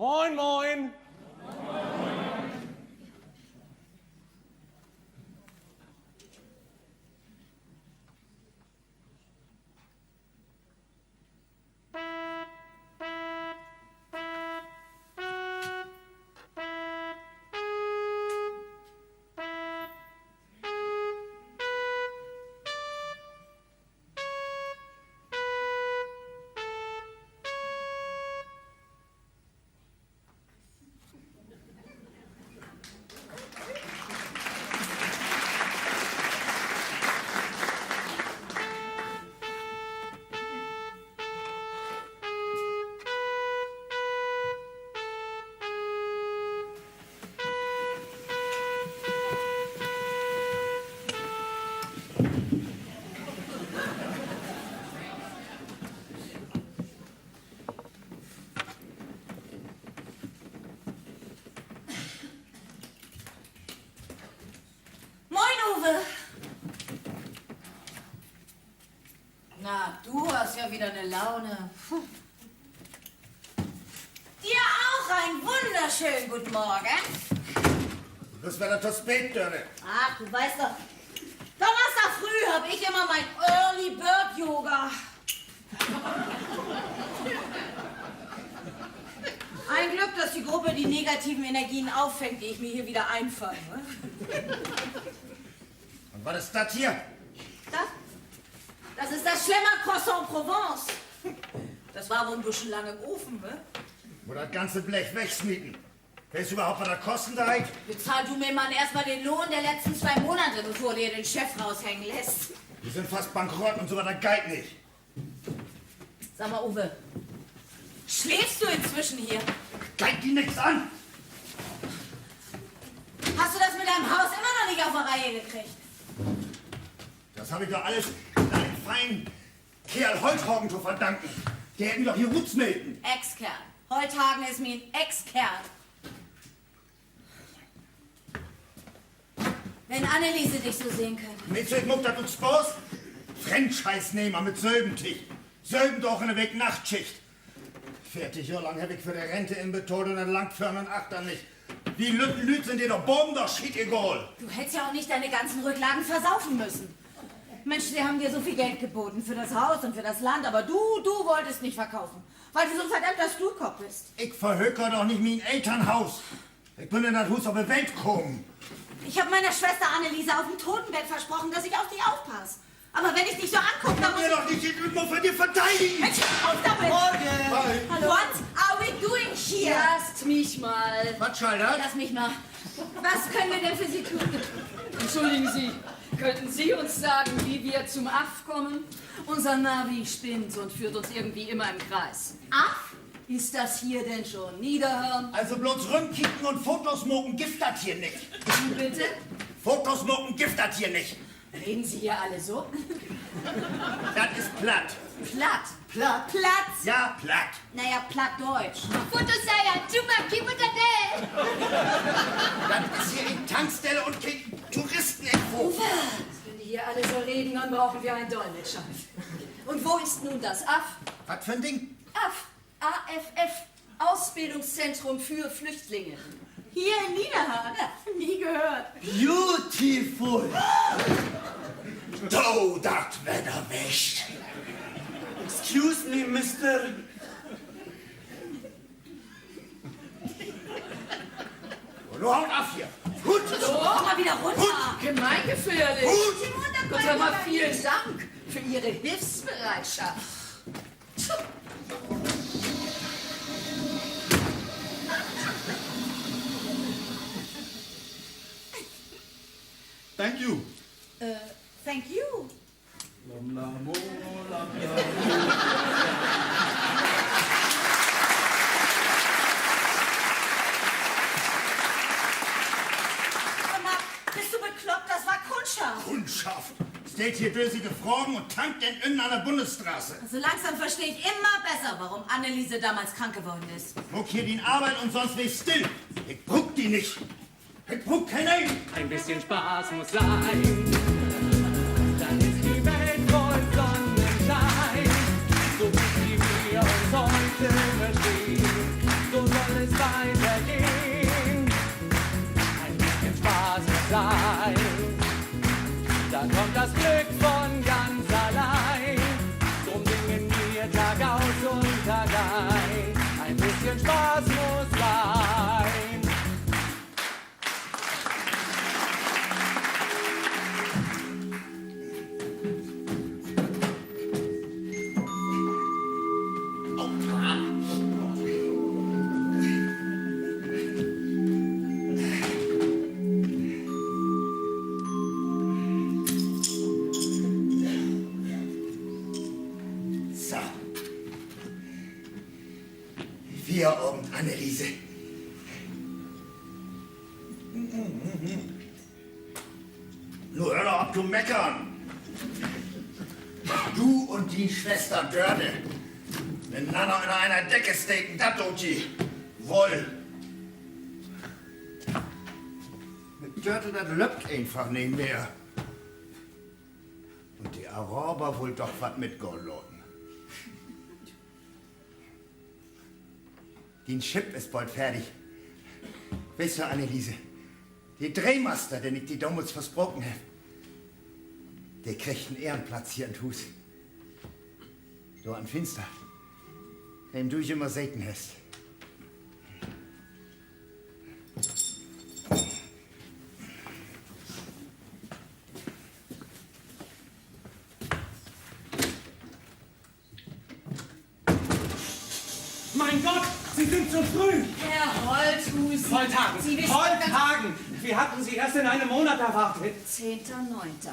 Moin, moin. Na, du hast ja wieder eine Laune. Puh. Dir auch einen wunderschönen guten Morgen. Das war doch spät, Dörne. Ach, du weißt doch, Donnerstag früh habe ich immer mein Early Bird Yoga. Ein Glück, dass die Gruppe die negativen Energien auffängt, die ich mir hier wieder einfange. Und was ist das hier? Das ist das Schlemmer Croissant Provence. Das war wohl ein bisschen lange im Ofen, ne? Wo das ganze Blech wegsmieten. Weißt du überhaupt, was das kosten da? Bezahl du mir mal erstmal den Lohn der letzten 2 Monate, bevor du dir den Chef raushängen lässt. Wir sind fast bankrott und so was, das geht nicht. Sag mal, Uwe, schläfst du inzwischen hier? Geht die nichts an? Hast du das mit deinem Haus immer noch nicht auf die Reihe gekriegt? Das habe ich doch alles deinem feinen Kerl Holthagen zu verdanken. Der hätte mir doch hier Rutzmelden. Ex-Kerl. Holthagen ist mir ein Ex-Kerl. Wenn Anneliese dich so sehen könnte. Mit so muckt das uns Spaß? Franchise-Nehmer mit Söbentisch. Söben doch eine Weg Nachtschicht. 40 Jahre lang habe ich für die Rente in Beton und dann langt für einen Achter nicht. Die Lüt sind dir doch Bomben, doch shit egal. Du hättest ja auch nicht deine ganzen Rücklagen versaufen müssen. Mensch, sie haben dir so viel Geld geboten für das Haus und für das Land, aber du wolltest nicht verkaufen, weil du so ein verdammter Stuhlkopf bist. Ich verhöker doch nicht mein Elternhaus. Ich bin in das Haus auf die Welt gekommen. Ich habe meiner Schwester Anneliese auf dem Totenbett versprochen, dass ich auf dich aufpasse. Aber wenn ich dich so angucke, dann muss Ich will doch nicht immer für dich verteidigen. Mensch, auf damit! Morgen! Hallo. What are we doing here? Lasst mich mal. Was, Schalter? Lass mich mal. Was können wir denn für Sie tun? Entschuldigen Sie, könnten Sie uns sagen, wie wir zum Aff kommen? Unser Navi spinnt und führt uns irgendwie immer im Kreis. Aff? Ist das hier denn schon Niederhörn? Also bloß rumkicken und Fotos mucken gibt das hier nicht. Wie bitte? Fotos mucken gibt das hier nicht. Reden Sie hier alle so? Das ist platt. Platt. Platt? Platz. Ja, platt. Naja, plattdeutsch. Fotoseier, Jumaki Butadel! Das ist hier in Tankstelle und kein Touristeninfo. Wenn die hier alle so reden, dann brauchen wir einen Dolmetscher. Und wo ist nun das Aff? Was für ein Ding? Aff. AFF. Ausbildungszentrum für Flüchtlinge. Hier in Niederhörn. Nie gehört. Beautiful. Do, das Wetter wäscht. Excuse me, Mister. Und du haut ab hier. Gut. Komm mal wieder runter. Gemeingefährlich. Gut. Gott sei Dank vielen Dank für Ihre Hilfsbereitschaft. Thank you. Thank you. Sag mal, bist du bekloppt? Das war Kundschaft. Kundschaft. Steht hier dösige Fragen und tankt den innen an der Bundesstraße. Also langsam verstehe ich immer besser, warum Anneliese damals krank geworden ist. Guck hier die Arbeit und sonst nicht still. Ich bruck die nicht. Ich bruck keine. Ein bisschen Spaß muss sein, dann ist die Welt voll Sonnenschein. So wie sie wir uns heute verstehen, so soll es Spaß muss sein. So. 4 Anneliese. Nur hör doch ab zu meckern. Du und die Schwester Dörde. Miteinander in einer Decke stecken, das tut die. Woll. Mit Dörde, das löppt einfach nicht mehr. Und die Araber wohl doch was mit Goldloten. Die Chip ist bald fertig. Weißt du, Anneliese, die Drehmaster, den ich die damals versprochen habe, der kriegt einen Ehrenplatz hier in Hus. Du an Finster, dem du ich immer selten hast. Mein Gott, Sie sind zu früh. Herr Holthus. Volltagen, Sie wissen, Volltagen. Wir hatten Sie erst in einem Monat erwartet. 10.9.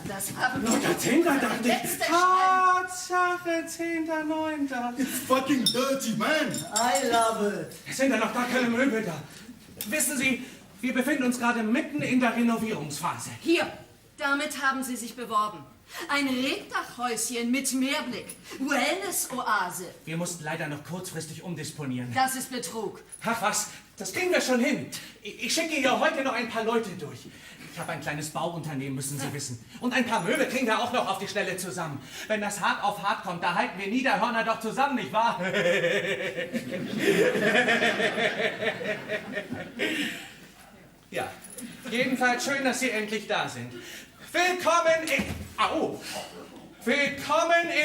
Das haben wir. Der 10. dachte ich. Letzte Tatsache, 10.9. It's fucking dirty, man. I love it. Es sind ja noch gar keine Möbel da. Wissen Sie, wir befinden uns gerade mitten in der Renovierungsphase. Hier, damit haben Sie sich beworben. Ein Rebdachhäuschen mit Meerblick. Wellness-Oase. Wir mussten leider noch kurzfristig umdisponieren. Das ist Betrug. Ach was, das kriegen wir schon hin. Ich schicke hier heute noch ein paar Leute durch. Ich habe ein kleines Bauunternehmen, müssen Sie wissen. Und ein paar Möbel kriegen wir auch noch auf die Schnelle zusammen. Wenn das hart auf hart kommt, da halten wir Niederhörner doch zusammen, nicht wahr? Ja, jedenfalls schön, dass Sie endlich da sind. Willkommen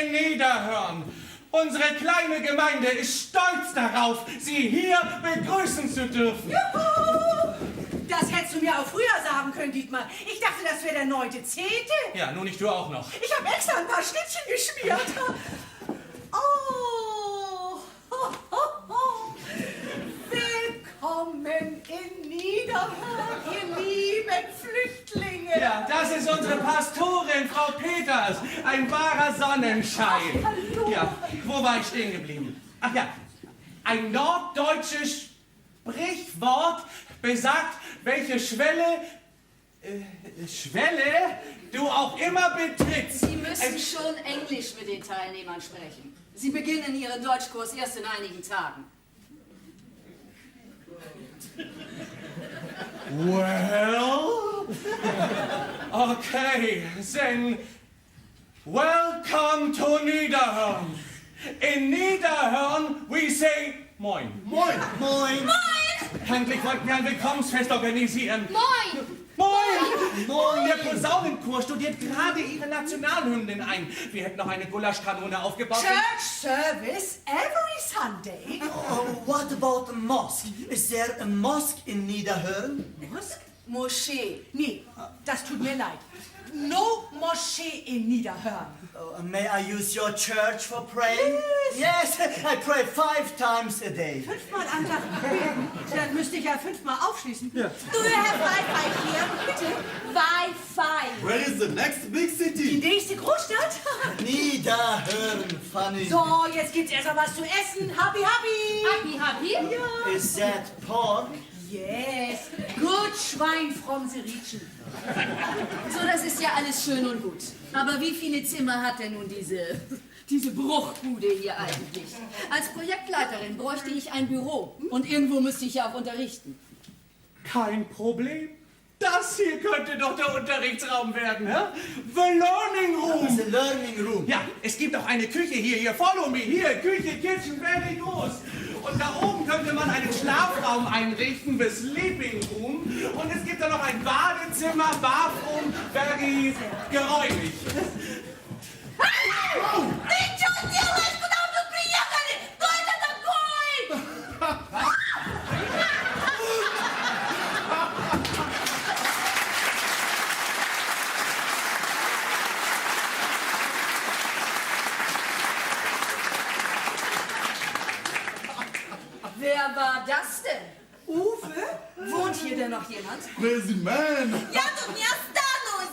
in Niederhörn. Unsere kleine Gemeinde ist stolz darauf, Sie hier begrüßen zu dürfen. Das hättest du mir auch früher sagen können, Dietmar. Ich dachte, das wäre der 9.10. Ja, nun nicht du auch noch. Ich habe extra ein paar Schnittchen geschmiert. Oh. Willkommen in Niederhörn, ihr lieben Flüchtlinge. Ja, das ist unsere Pastorin, Frau Peters. Ein wahrer Sonnenschein. Hallo. Ja, wo war ich stehen geblieben? Ach ja, ein norddeutsches Sprichwort besagt, welche Schwelle du auch immer betrittst. Sie müssen schon Englisch mit den Teilnehmern sprechen. Sie beginnen Ihren Deutschkurs erst in einigen Tagen. Well, okay, then welcome to Niederhörn. In Niederhörn we say Moin. Moin. Moin. Endlich wollten wir ein Willkommensfest organisieren. Moin! Moin! Moin. Der Posaunenchor studiert gerade ihre Nationalhymnen ein. Wir hätten noch eine Gulaschkanone aufgebaut. Church service every Sunday. Oh, what about the mosque? Is there a mosque in Niederhörn? Was? Moschee. Nee, das tut mir leid. No Moschee in Niederhörn. Oh, may I use your church for praying? Yes, I pray 5 times a day. 5-mal am Tag beten. Dann müsste ich ja 5-mal aufschließen. Ja. Du, Herr Wi-Fi hier, bitte. Wi-Fi. Where is the next big Die city? nächste Großstadt? Niederhörn, funny. So, jetzt gibt's erst mal was zu essen. Happy, happy. Happy, happy? Ja. Is that pork? Yes. Good Schwein from the region. So, das ist ja alles schön und gut. Aber wie viele Zimmer hat denn nun diese Bruchbude hier eigentlich? Als Projektleiterin bräuchte ich ein Büro. Und irgendwo müsste ich ja auch unterrichten. Kein Problem. Das hier könnte doch der Unterrichtsraum werden, hä? The Learning Room. The learning room. Ja, es gibt auch eine Küche hier, follow me, hier, Küche, Kitchen, very groß. Und da oben könnte man einen Schlafraum einrichten, the Sleeping Room. Und es gibt da noch ein Badezimmer, Bathroom, very geräumig. Ничего делаешь, куда вы приехали? Кто это такой? Wer war das denn? Uwe? Wohnt hier denn noch jemand? Crazy man. Ja, du mir Stanus!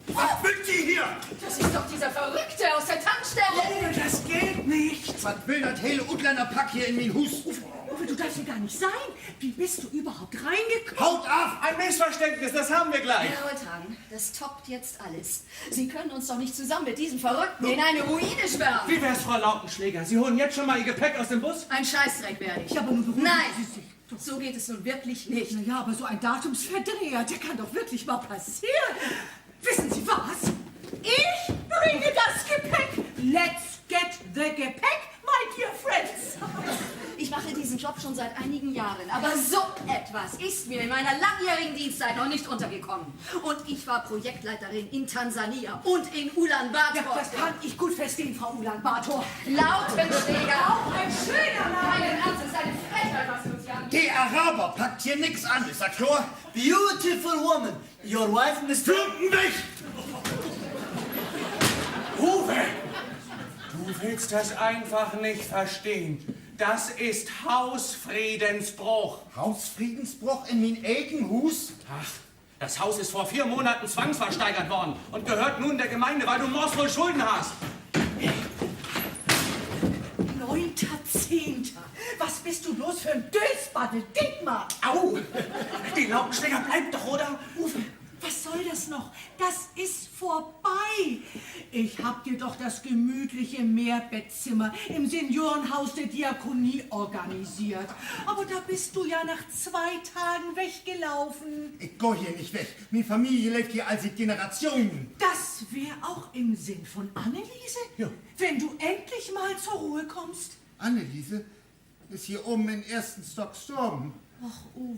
Was will die hier? Das ist doch dieser Verrückte aus der Tankstelle. Das geht nicht. Was will das hele Utländer Pack hier in mein Hus? Uwe, du darfst hier gar nicht sein. Wie bist du überhaupt reingekommen? Haut ab! Ein Missverständnis, das haben wir gleich. Herr Reuthang, das toppt jetzt alles. Sie können uns doch nicht zusammen mit diesem Verrückten in eine Ruine sperren. Wie wär's, Frau Lautenschläger? Sie holen jetzt schon mal Ihr Gepäck aus dem Bus? Ein Scheißdreck werde ich. Ja, aber nun beruhigen Nein, Sie sich. so geht es nun wirklich nicht. Na ja, aber so ein Datumsverdreher, der kann doch wirklich mal passieren. Wissen Sie was? Ich bringe das Gepäck. Let's get the Gepäck, my dear friends. Ich mache diesen Job schon seit einigen Jahren, aber so etwas ist mir in meiner langjährigen Dienstzeit noch nicht untergekommen. Und ich war Projektleiterin in Tansania und in Ulaanbaatar. Ja, das kann ich gut verstehen, Frau Ulaanbaatar. Lautenschläger. Auch ein schöner Name. Mein Ernst, es ist eine Frechheit, was Sie uns hier antun. Der Araber packt hier nix an, ist das klar? Beautiful woman. Your wife, Mr. Flumpen weg! Uwe, du willst das einfach nicht verstehen. Das ist Hausfriedensbruch. Hausfriedensbruch in mein eigen Hus? Ach, das Haus ist vor 4 Monaten zwangsversteigert worden und gehört nun der Gemeinde, weil du mordsvoll Schulden hast. 9.10. Was bist du bloß für ein Dösbaddel, Dittmar? Au! Die Lautenschläger bleibt doch, oder? Uwe, was soll das noch? Das ist vorbei. Ich hab dir doch das gemütliche Mehrbettzimmer im Seniorenhaus der Diakonie organisiert. Aber da bist du ja nach 2 Tagen weggelaufen. Ich geh hier nicht weg. Meine Familie lebt hier als Generationen. Das wäre auch im Sinn von Anneliese, Ja. wenn du endlich mal zur Ruhe kommst. Anneliese ist hier oben im 1. Stock gestorben. Ach, Uwe.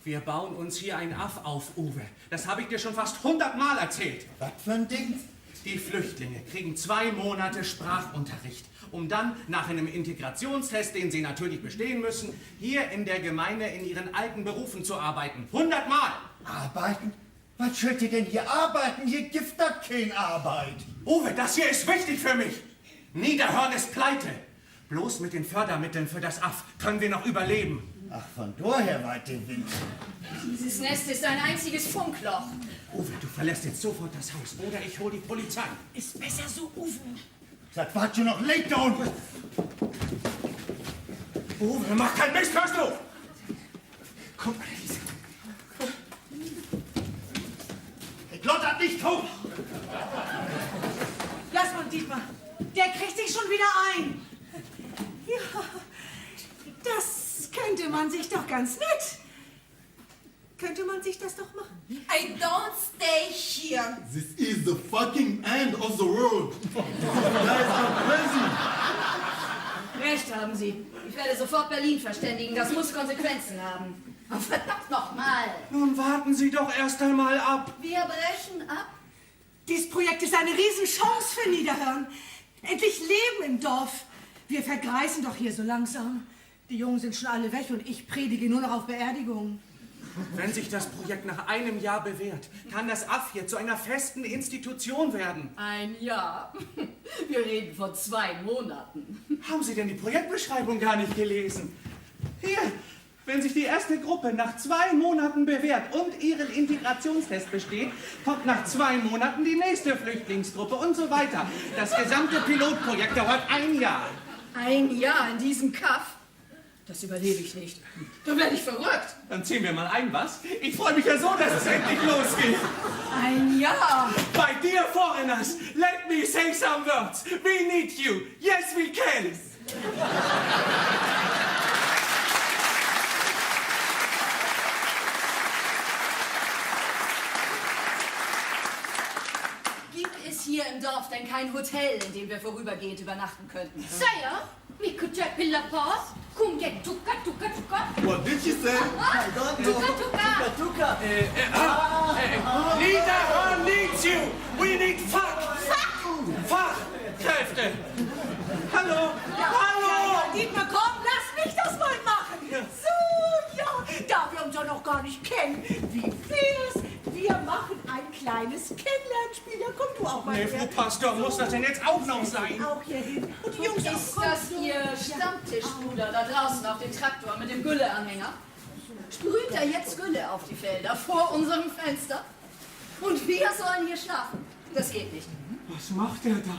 Wir bauen uns hier ein Aff auf, Uwe. Das habe ich dir schon fast 100 Mal erzählt. Was für ein Ding? Die Flüchtlinge kriegen 2 Monate Sprachunterricht, um dann nach einem Integrationstest, den sie natürlich bestehen müssen, hier in der Gemeinde in ihren alten Berufen zu arbeiten. 100 Mal! Arbeiten? Was sollt ihr denn hier arbeiten? Hier gibt das keine Arbeit. Uwe, das hier ist wichtig für mich. Niederhörn ist pleite. Bloß mit den Fördermitteln für das Aff können wir noch überleben. Ach, von daher weit der Wind. Dieses Nest ist ein einziges Funkloch. Uwe, du verlässt jetzt sofort das Haus oder ich hole die Polizei. Ist besser so, Uwe. Das wart schon noch late da unten. Uwe, mach keinen Mist, hörst du? Komm, Anneliese. Ich lottert nicht hoch. Lass mal, Dietmar. Der kriegt sich schon wieder ein. Ja, das könnte man sich doch ganz nett. Könnte man sich das doch machen? I don't stay here. This is the fucking end of the world. Guys are crazy. Recht haben Sie. Ich werde sofort Berlin verständigen. Das muss Konsequenzen haben. Oh, verdammt nochmal. Nun warten Sie doch erst einmal ab. Wir brechen ab. Dieses Projekt ist eine Riesenchance für Niederhörn. Endlich Leben im Dorf. Wir vergreisen doch hier so langsam. Die Jungen sind schon alle weg und ich predige nur noch auf Beerdigungen. Wenn sich das Projekt nach einem Jahr bewährt, kann das Aff hier zu einer festen Institution werden. Ein Jahr. Wir reden von 2 Monaten. Haben Sie denn die Projektbeschreibung gar nicht gelesen? Hier, wenn sich die erste Gruppe nach 2 Monaten bewährt und ihren Integrationstest besteht, kommt nach 2 Monaten die nächste Flüchtlingsgruppe und so weiter. Das gesamte Pilotprojekt dauert 1 Jahr. Ein Jahr in diesem Kaff? Das überlebe ich nicht. Da werde ich verrückt. Dann ziehen wir mal ein, was? Ich freue mich ja so, dass es endlich losgeht. Ein Jahr. By dear foreigners, let me say some words. We need you. Yes, we can. Gibt es hier im Dorf denn kein Hotel, in dem wir vorübergehend übernachten könnten? Saya, mi kucha pilla pass. Kunge tuka tuka tuka. What did she say? I don't know. Tuka tuka. Tuka. Niederhörn needs you. We need Fachkräfte. Hallo. Hallo. Dietmar, komm, lass mich das mal machen. So, ja, da wir uns ja noch gar nicht kennen. Wie wär's? Wir machen ein kleines Kennenlernspiel. Ja, komm du auch mal Nee, her. Frau Pastor, muss das denn jetzt auch noch sein? Auch hier hin. Und die Jungs auch. Ist Komm, das so. Ihr Ja. Stammtischbruder da draußen auf dem Traktor mit dem Gülleanhänger sprüht er jetzt Gülle auf die Felder vor unserem Fenster. Und wir sollen hier schlafen. Das geht nicht. Was macht er da?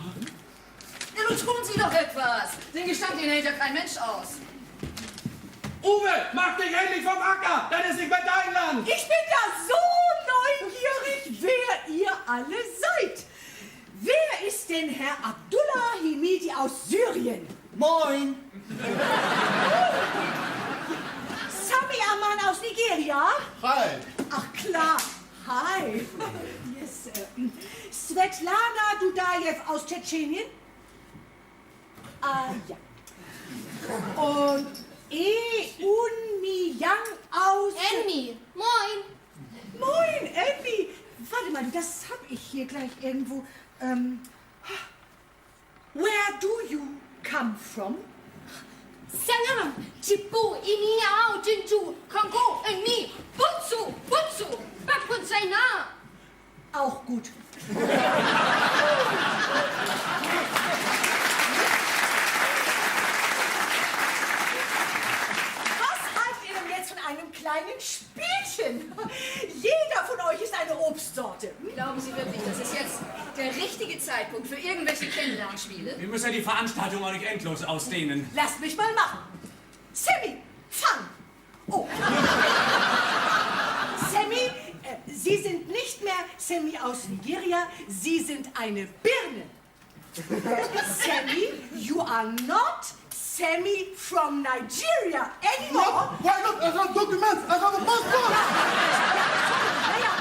Ja, nun tun Sie doch etwas. Den Gestank, den hält ja kein Mensch aus. Uwe, mach dich endlich vom Acker! Das ist nicht mehr dein Land! Ich bin da so neugierig, wer ihr alle seid. Wer ist denn Herr Abdullah Himidi aus Syrien? Moin. Sami Aman aus Nigeria? Hi. Ach klar, hi. Yes, Svetlana Dudajew aus Tschetschenien? Ah, ja. Und Eun-Mi-Yang aus... Emmy, moin. Moin, Emmy. Warte mal, das hab ich hier gleich irgendwo. Where do you come from? Salam, Chipu, Iniao, Jinju, Kongo, Eni, Butsu, Butsu, Bakun Saina. Auch gut. Einem kleinen Spielchen. Jeder von euch ist eine Obstsorte. Glauben Sie wirklich, das ist jetzt der richtige Zeitpunkt für irgendwelche Kennenlernspiele? Wir müssen ja die Veranstaltung auch nicht endlos ausdehnen. Lasst mich mal machen. Sammy, fang. Oh. Sammy, Sie sind nicht mehr Sammy aus Nigeria, Sie sind eine Birne. Sammy, you are not Sammy from Nigeria anymore. Why not? I have documents. I have a passport. Naja,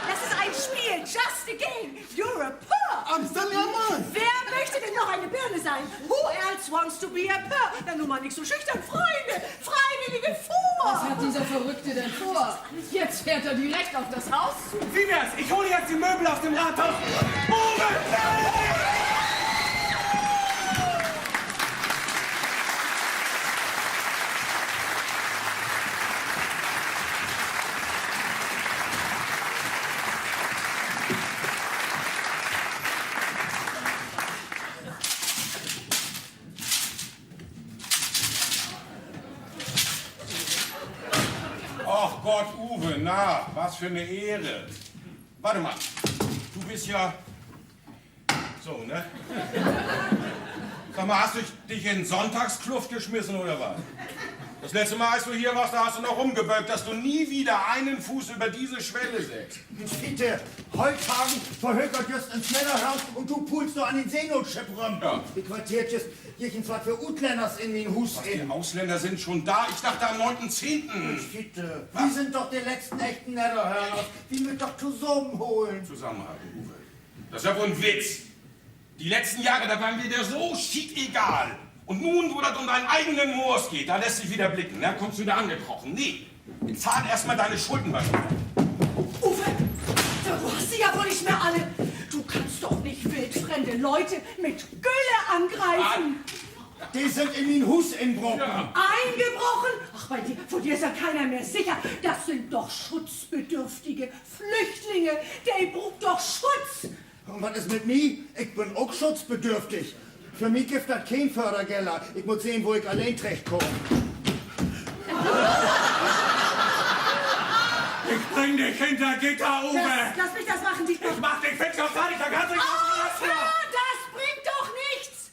das ist ein Spiel. Just a game. You're a pearl. I'm Sami Aman. Wer möchte denn noch eine Birne sein? Who else wants to be a pearl? Dann nun mal nicht so schüchtern. Freunde, Freiwillige vor. Was hat dieser Verrückte denn vor? Jetzt fährt er direkt auf das Haus zu. Wie wär's? Ich hole jetzt die Möbel aus dem Rathaus. Uwe! Ach Gott, Uwe, na, was für eine Ehre. Warte mal, du bist ja so, ne? Sag mal, hast du dich in Sonntagskluft geschmissen oder was? Das letzte Mal, als du hier warst, da hast du noch rumgebölkt, dass du nie wieder einen Fuß über diese Schwelle setzt. Bitte, Holzhagen verhökert just ins Männerhaus und du pulst nur an den Seenotschip rum. Ja. Die Quartiert just jechen zwar für Utländers in den Hus Die in. Ausländer sind schon da. Ich dachte am 9.10. Bitte, wir sind doch die letzten echten Netterhörner. Die mit doch zusammenholen. Zusammenhalten, Uwe. Das ist ja wohl ein Witz. Die letzten Jahre, da waren wir dir so schick egal. Und nun, wo das um deinen eigenen Moors geht, da lässt sich wieder blicken. Da kommst du wieder angekrochen. Nee, jetzt zahl erstmal deine Schulden bei mir. Uwe, du hast sie ja wohl nicht mehr alle. Du kannst doch nicht wildfremde Leute mit Gülle angreifen. Die sind in den Hus inbrochen. Ja. Eingebrochen? Ach, vor dir ist ja keiner mehr sicher. Das sind doch schutzbedürftige Flüchtlinge. Der braucht doch Schutz. Und was ist mit mir? Ich bin auch schutzbedürftig. Für mich gibt das kein Fördergeller. Ich muss sehen, wo ich allein zurechtkomme. Ich bring dich hinter Gitter, Uwe! Lass mich das machen, Dietmar. Ich mach dich fix auf fertig, da kannst du nicht Aufhören! Das bringt doch nichts!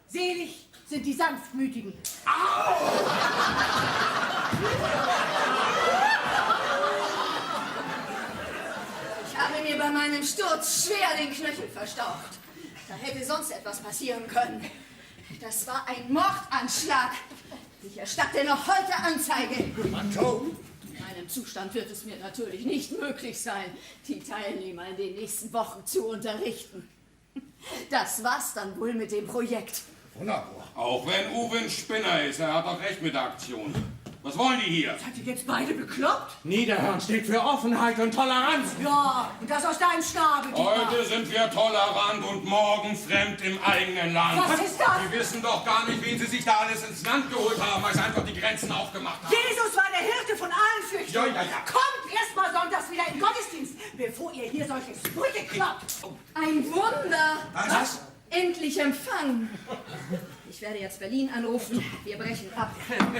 Selig sind die Sanftmütigen. Ich habe mir bei meinem Sturz schwer den Knöchel verstaucht. Da hätte sonst etwas passieren können. Das war ein Mordanschlag. Ich erstatte noch heute Anzeige. In meinem Zustand wird es mir natürlich nicht möglich sein, die Teilnehmer in den nächsten Wochen zu unterrichten. Das war's dann wohl mit dem Projekt. Wunderbar. Auch wenn Uwe ein Spinner ist, er hat doch recht mit der Aktion. Was wollen die hier? Seid ihr jetzt beide bekloppt? Niederhören steht für Offenheit und Toleranz. Ja, und das aus deinem Schnabel, Dietmar. Heute sind wir tolerant und morgen fremd im eigenen Land. Was ist das? Sie wissen doch gar nicht, wen Sie sich da alles ins Land geholt haben, weil Sie einfach die Grenzen aufgemacht haben. Jesus war der Hirte von allen Flüchtlingen. Ja, ja, ja. Kommt erst mal sonntags wieder in den Gottesdienst, bevor ihr hier solche Sprüche kloppt. Ein Wunder! Was? Endlich empfangen. Ich Ich werde jetzt Berlin anrufen. Wir brechen ab.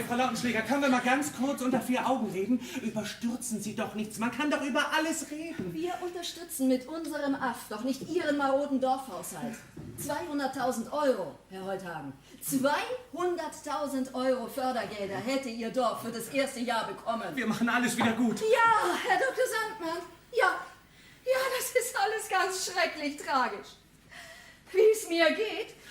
Frau Lautenschläger, können wir mal ganz kurz unter vier Augen reden? Überstürzen Sie doch nichts. Man kann doch über alles reden. Wir unterstützen mit unserem AF doch nicht Ihren maroden Dorfhaushalt. 200.000 Euro, Herr Holthagen. 200.000 Euro Fördergelder hätte Ihr Dorf für das erste Jahr bekommen. Wir machen alles wieder gut. Ja, Herr Dr. Sandmann. Ja, das ist alles ganz schrecklich tragisch. Wie es mir geht?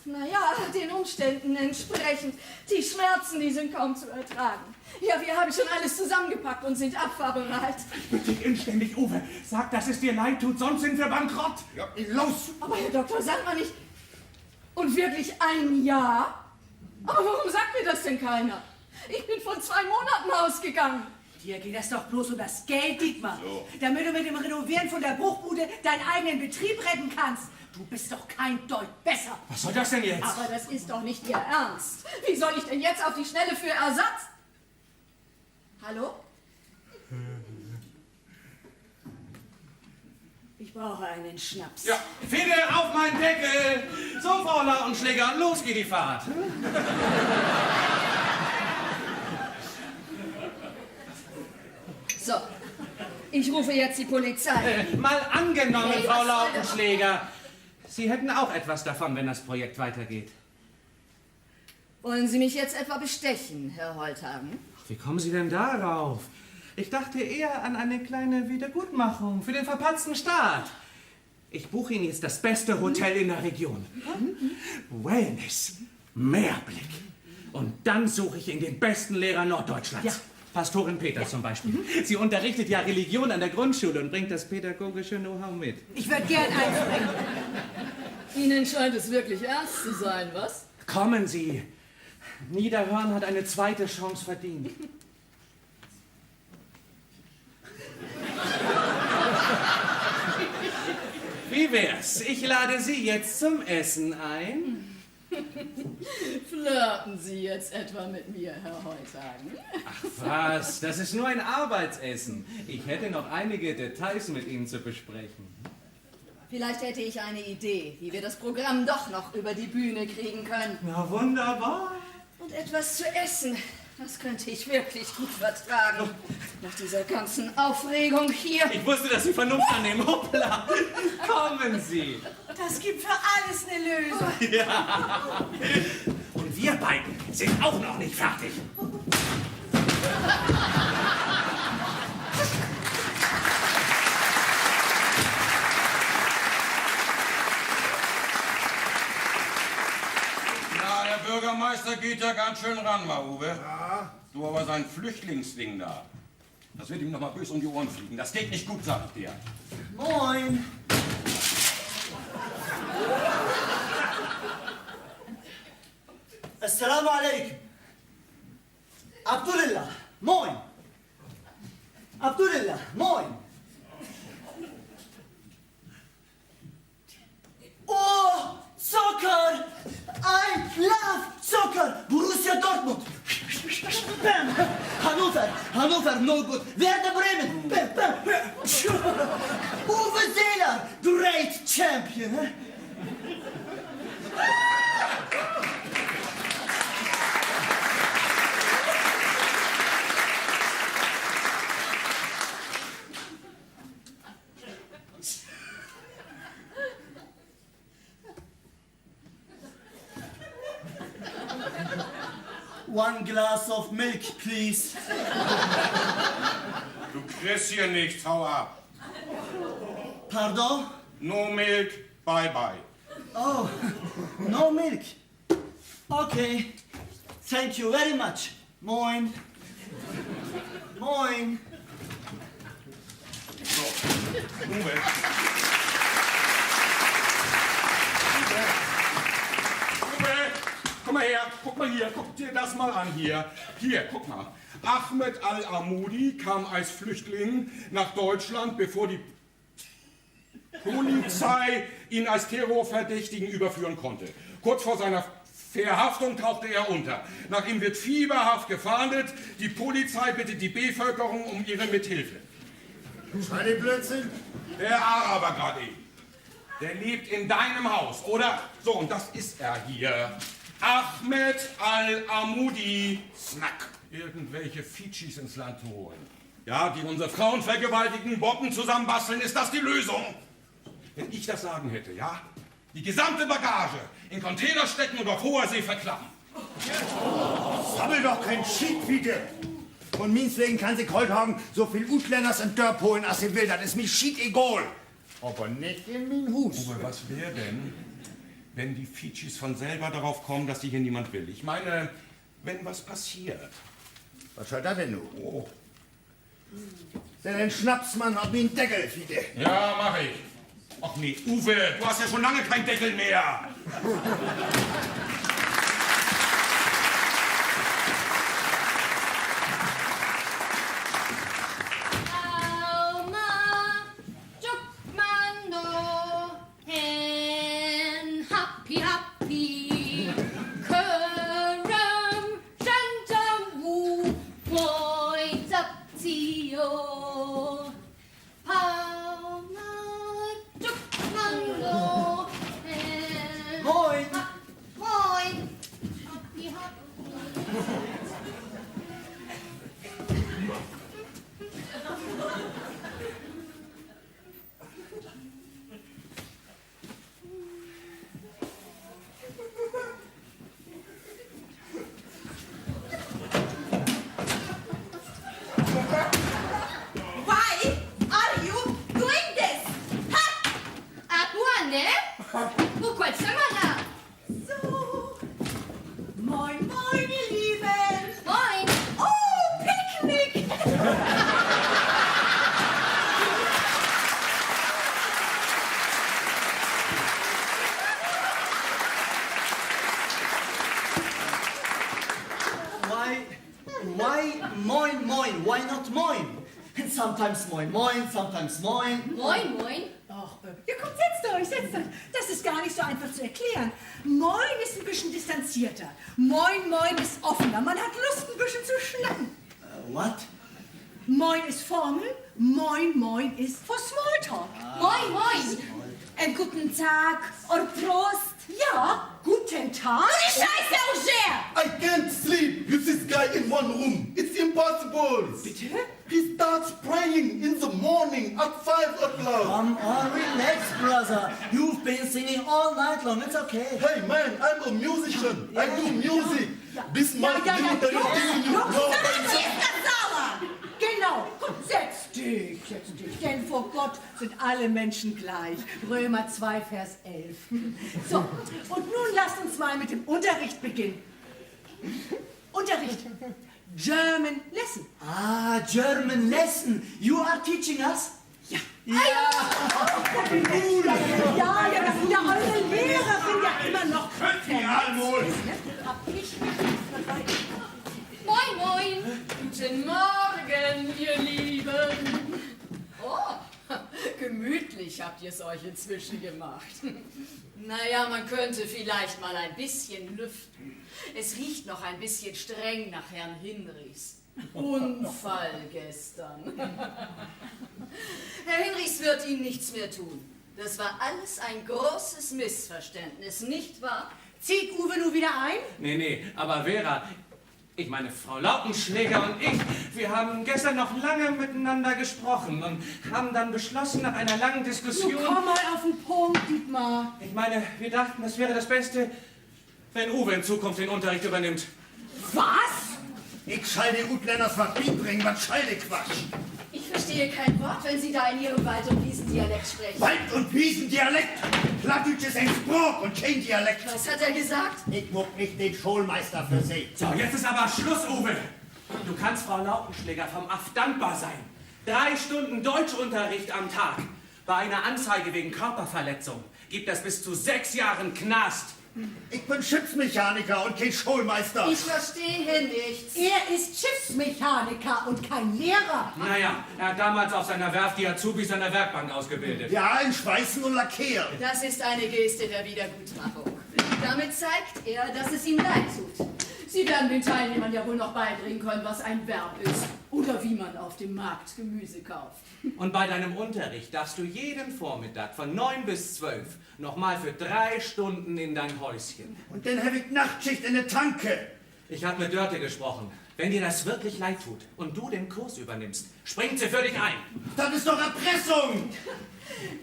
Naja, den Umständen entsprechend. Die Schmerzen, die sind kaum zu ertragen. Ja, wir haben schon alles zusammengepackt und sind abfahrbereit. Bitte inständig, Uwe. Sag, dass es dir leid tut, sonst sind wir bankrott. Ja, los! Aber Herr Doktor, sag mal nicht... Und wirklich ein Jahr? Aber warum sagt mir das denn keiner? Ich bin vor 2 Monaten ausgegangen. Dir geht es doch bloß um das Geld, Dietmar. So. Damit du mit dem Renovieren von der Bruchbude deinen eigenen Betrieb retten kannst. Du bist doch kein Deut besser. Was soll das denn jetzt? Aber das ist doch nicht Ihr Ernst. Wie soll ich denn jetzt auf die Schnelle für Ersatz? Hallo? Ich brauche einen Schnaps. Ja, Fede auf meinen Deckel! So, Frau Lautenschläger, los geht die Fahrt. So, ich rufe jetzt die Polizei. Mal angenommen, Hey, Frau was soll das? Lautenschläger. Sie hätten auch etwas davon, wenn das Projekt weitergeht. Wollen Sie mich jetzt etwa bestechen, Herr Holthagen? Ach, wie kommen Sie denn darauf? Ich dachte eher an eine kleine Wiedergutmachung für den verpatzten Staat. Ich buche Ihnen jetzt das beste Hotel in der Region. Wellness, Meerblick. Und dann suche ich Ihnen den besten Lehrer Norddeutschlands. Ja. Pastorin Peter zum Beispiel. Sie unterrichtet ja Religion an der Grundschule und bringt das pädagogische Know-how mit. Ich würde gern einspringen. Ihnen scheint es wirklich ernst zu sein, was? Kommen Sie. Niederhörn hat eine zweite Chance verdient. Wie wär's? Ich lade Sie jetzt zum Essen ein. Flirten Sie jetzt etwa mit mir, Herr Holthagen? Was? Das ist nur ein Arbeitsessen. Ich hätte noch einige Details mit Ihnen zu besprechen. Vielleicht hätte ich eine Idee, wie wir das Programm doch noch über die Bühne kriegen können. Na wunderbar. Und etwas zu essen, das könnte ich wirklich gut vertragen. Nach dieser ganzen Aufregung hier. Ich wusste, dass Sie Vernunft annehmen. Hoppla. Kommen Sie. Das gibt für alles eine Lösung. Ja. Und wir beiden sind auch noch nicht fertig. Na, der Bürgermeister geht ja ganz schön ran, mal, Uwe. Ja, Du, aber sein Flüchtlingsding da, das wird ihm noch mal böse um die Ohren fliegen. Das geht nicht gut, sag ich dir. Moin. Assalamu alaikum. Abdullah, moin. Abdullah, moin. Oh, soccer! I love soccer! Borussia Dortmund! Bam! Hannover, no good. Werder Bremen! Bam, bam. Uwe Seeler, great champion! One glass of milk, please. Du kriegst hier nichts, hau ab. Pardon? No milk, bye bye. Oh, no milk. Okay. Thank you very much. Moin. Moin. So, Uwe. Uwe, komm mal her, guck mal hier, guck dir das mal an hier. Hier, guck mal. Ahmed Al-Amoudi kam als Flüchtling nach Deutschland, bevor die Polizei ihn als Terrorverdächtigen überführen konnte. Kurz vor seiner Verhaftung tauchte er unter. Nach ihm wird fieberhaft gefahndet. Die Polizei bittet die Bevölkerung um ihre Mithilfe. Sei die Blödsinn. Der Araber gerade eben. Der lebt in deinem Haus, oder? So, und das ist er hier. Ahmed Al-Amoudi. Snack. Irgendwelche Fidschis ins Land holen. Ja, die unsere Frauen vergewaltigen, Bomben zusammenbasteln, ist das die Lösung? Wenn ich das Sagen hätte, ja? Die gesamte Bagage in Container stecken und auf hoher See verklappen. Sammel doch kein Schied wieder. Von meins wegen kann sich heute Abend so viel Utländers in Dörp holen, als sie will. Das ist mir schied egal. Aber nicht in mein Hus. Aber was wäre denn, wenn die Fidschis von selber darauf kommen, dass sie hier niemand will? Ich meine, wenn was passiert. Was soll das denn nun? Oh. Den Schnapsmann hat mir einen Deckel wieder. Ja, mach ich. Ach nee, Uwe, du hast ja schon lange keinen Deckel mehr. Alma, Jukmando, and happy, happy, Kerem, Shantamu, points up Tio, Alma, Jukmando, and Moin. Moin, happy, happy. Why are you doing this? Ha! À toi, né? Pourquoi tu m'as là? So. Moin, moin, ihr Lieben. Moin! Oh, Picknick. Why moin moin? Why not moin? And sometimes moin moin, sometimes moin. Moin, moin! Ach, ja, kommt, setzt euch, setzt euch. Das ist gar nicht so einfach zu erklären. Moin ist ein bisschen distanzierter. Moin, moin ist offener. Man hat Lust, ein bisschen zu schnacken. What? Moin ist Formel, moin, moin ist for Smalltalk. Moin, moin! Guten Tag or Prost. Ja, guten Tag. Die Scheiße, Auger! I can't sleep with this guy in one room. It's impossible. Bitte? He starts praying in the morning at 5 o'clock. Come on, relax, brother. You've been singing all night long. It's okay. Hey man, I'm a musician. I do music. This might be the thing you know. Genau, komm, setz dich, denn vor Gott sind alle Menschen gleich. Römer 2, Vers 11. So, und nun lasst uns mal mit dem Unterricht beginnen. Unterricht. German Lesson. Ah, German lesson. You are teaching us? Ja. Ja. Ja, eure Lehrerin ja immer noch. Almol. Hab ich mich Moin, moin! Guten Morgen, ihr Lieben! Oh, gemütlich habt ihr es euch inzwischen gemacht. Naja, man könnte vielleicht mal ein bisschen lüften. Es riecht noch ein bisschen streng nach Herrn Hinrichs. Unfall gestern. Herr Hinrichs wird Ihnen nichts mehr tun. Das war alles ein großes Missverständnis, nicht wahr? Zieht Uwe nur wieder ein? Nee, aber Vera, ich meine, Frau Lautenschläger und ich, wir haben gestern noch lange miteinander gesprochen und haben dann beschlossen, nach einer langen Diskussion... Nun komm mal auf den Punkt, Dietmar. Ich meine, wir dachten, es wäre das Beste, wenn Uwe in Zukunft den Unterricht übernimmt. Was? Ich schall die Utländers was beibringen, was schall die Quatsch. Ich verstehe kein Wort, wenn Sie da in Ihrem Wald- und Wiesendialekt sprechen. Wald- und Wiesendialekt. Plattdeutsch ist ein Spruch und kein Dialekt. Was hat er gesagt? Ich muck nicht den Schulmeister für Sie. So, jetzt ist aber Schluss, Uwe. Du kannst Frau Lautenschläger vom AF dankbar sein. 3 Stunden Deutschunterricht am Tag. Bei einer Anzeige wegen Körperverletzung gibt es bis zu 6 Jahren Knast. Ich bin Schiffsmechaniker und kein Schulmeister. Ich verstehe nichts. Er ist Schiffsmechaniker und kein Lehrer. Naja, er hat damals auf seiner Werft die Azubis an der Werkbank ausgebildet. Ja, in Schweißen und Lackieren. Das ist eine Geste der Wiedergutmachung. Damit zeigt er, dass es ihm leid tut. Sie Sie werden den Teilnehmern ja wohl noch beibringen können, was ein Verb ist oder wie man auf dem Markt Gemüse kauft. Und bei deinem Unterricht darfst du jeden Vormittag von 9 bis 12 nochmal für 3 Stunden in dein Häuschen. Und dann habe ich Nachtschicht in der Tanke. Ich habe mit Dörte gesprochen. Wenn dir das wirklich leid tut und du den Kurs übernimmst, springt sie für dich ein. Das ist doch Erpressung.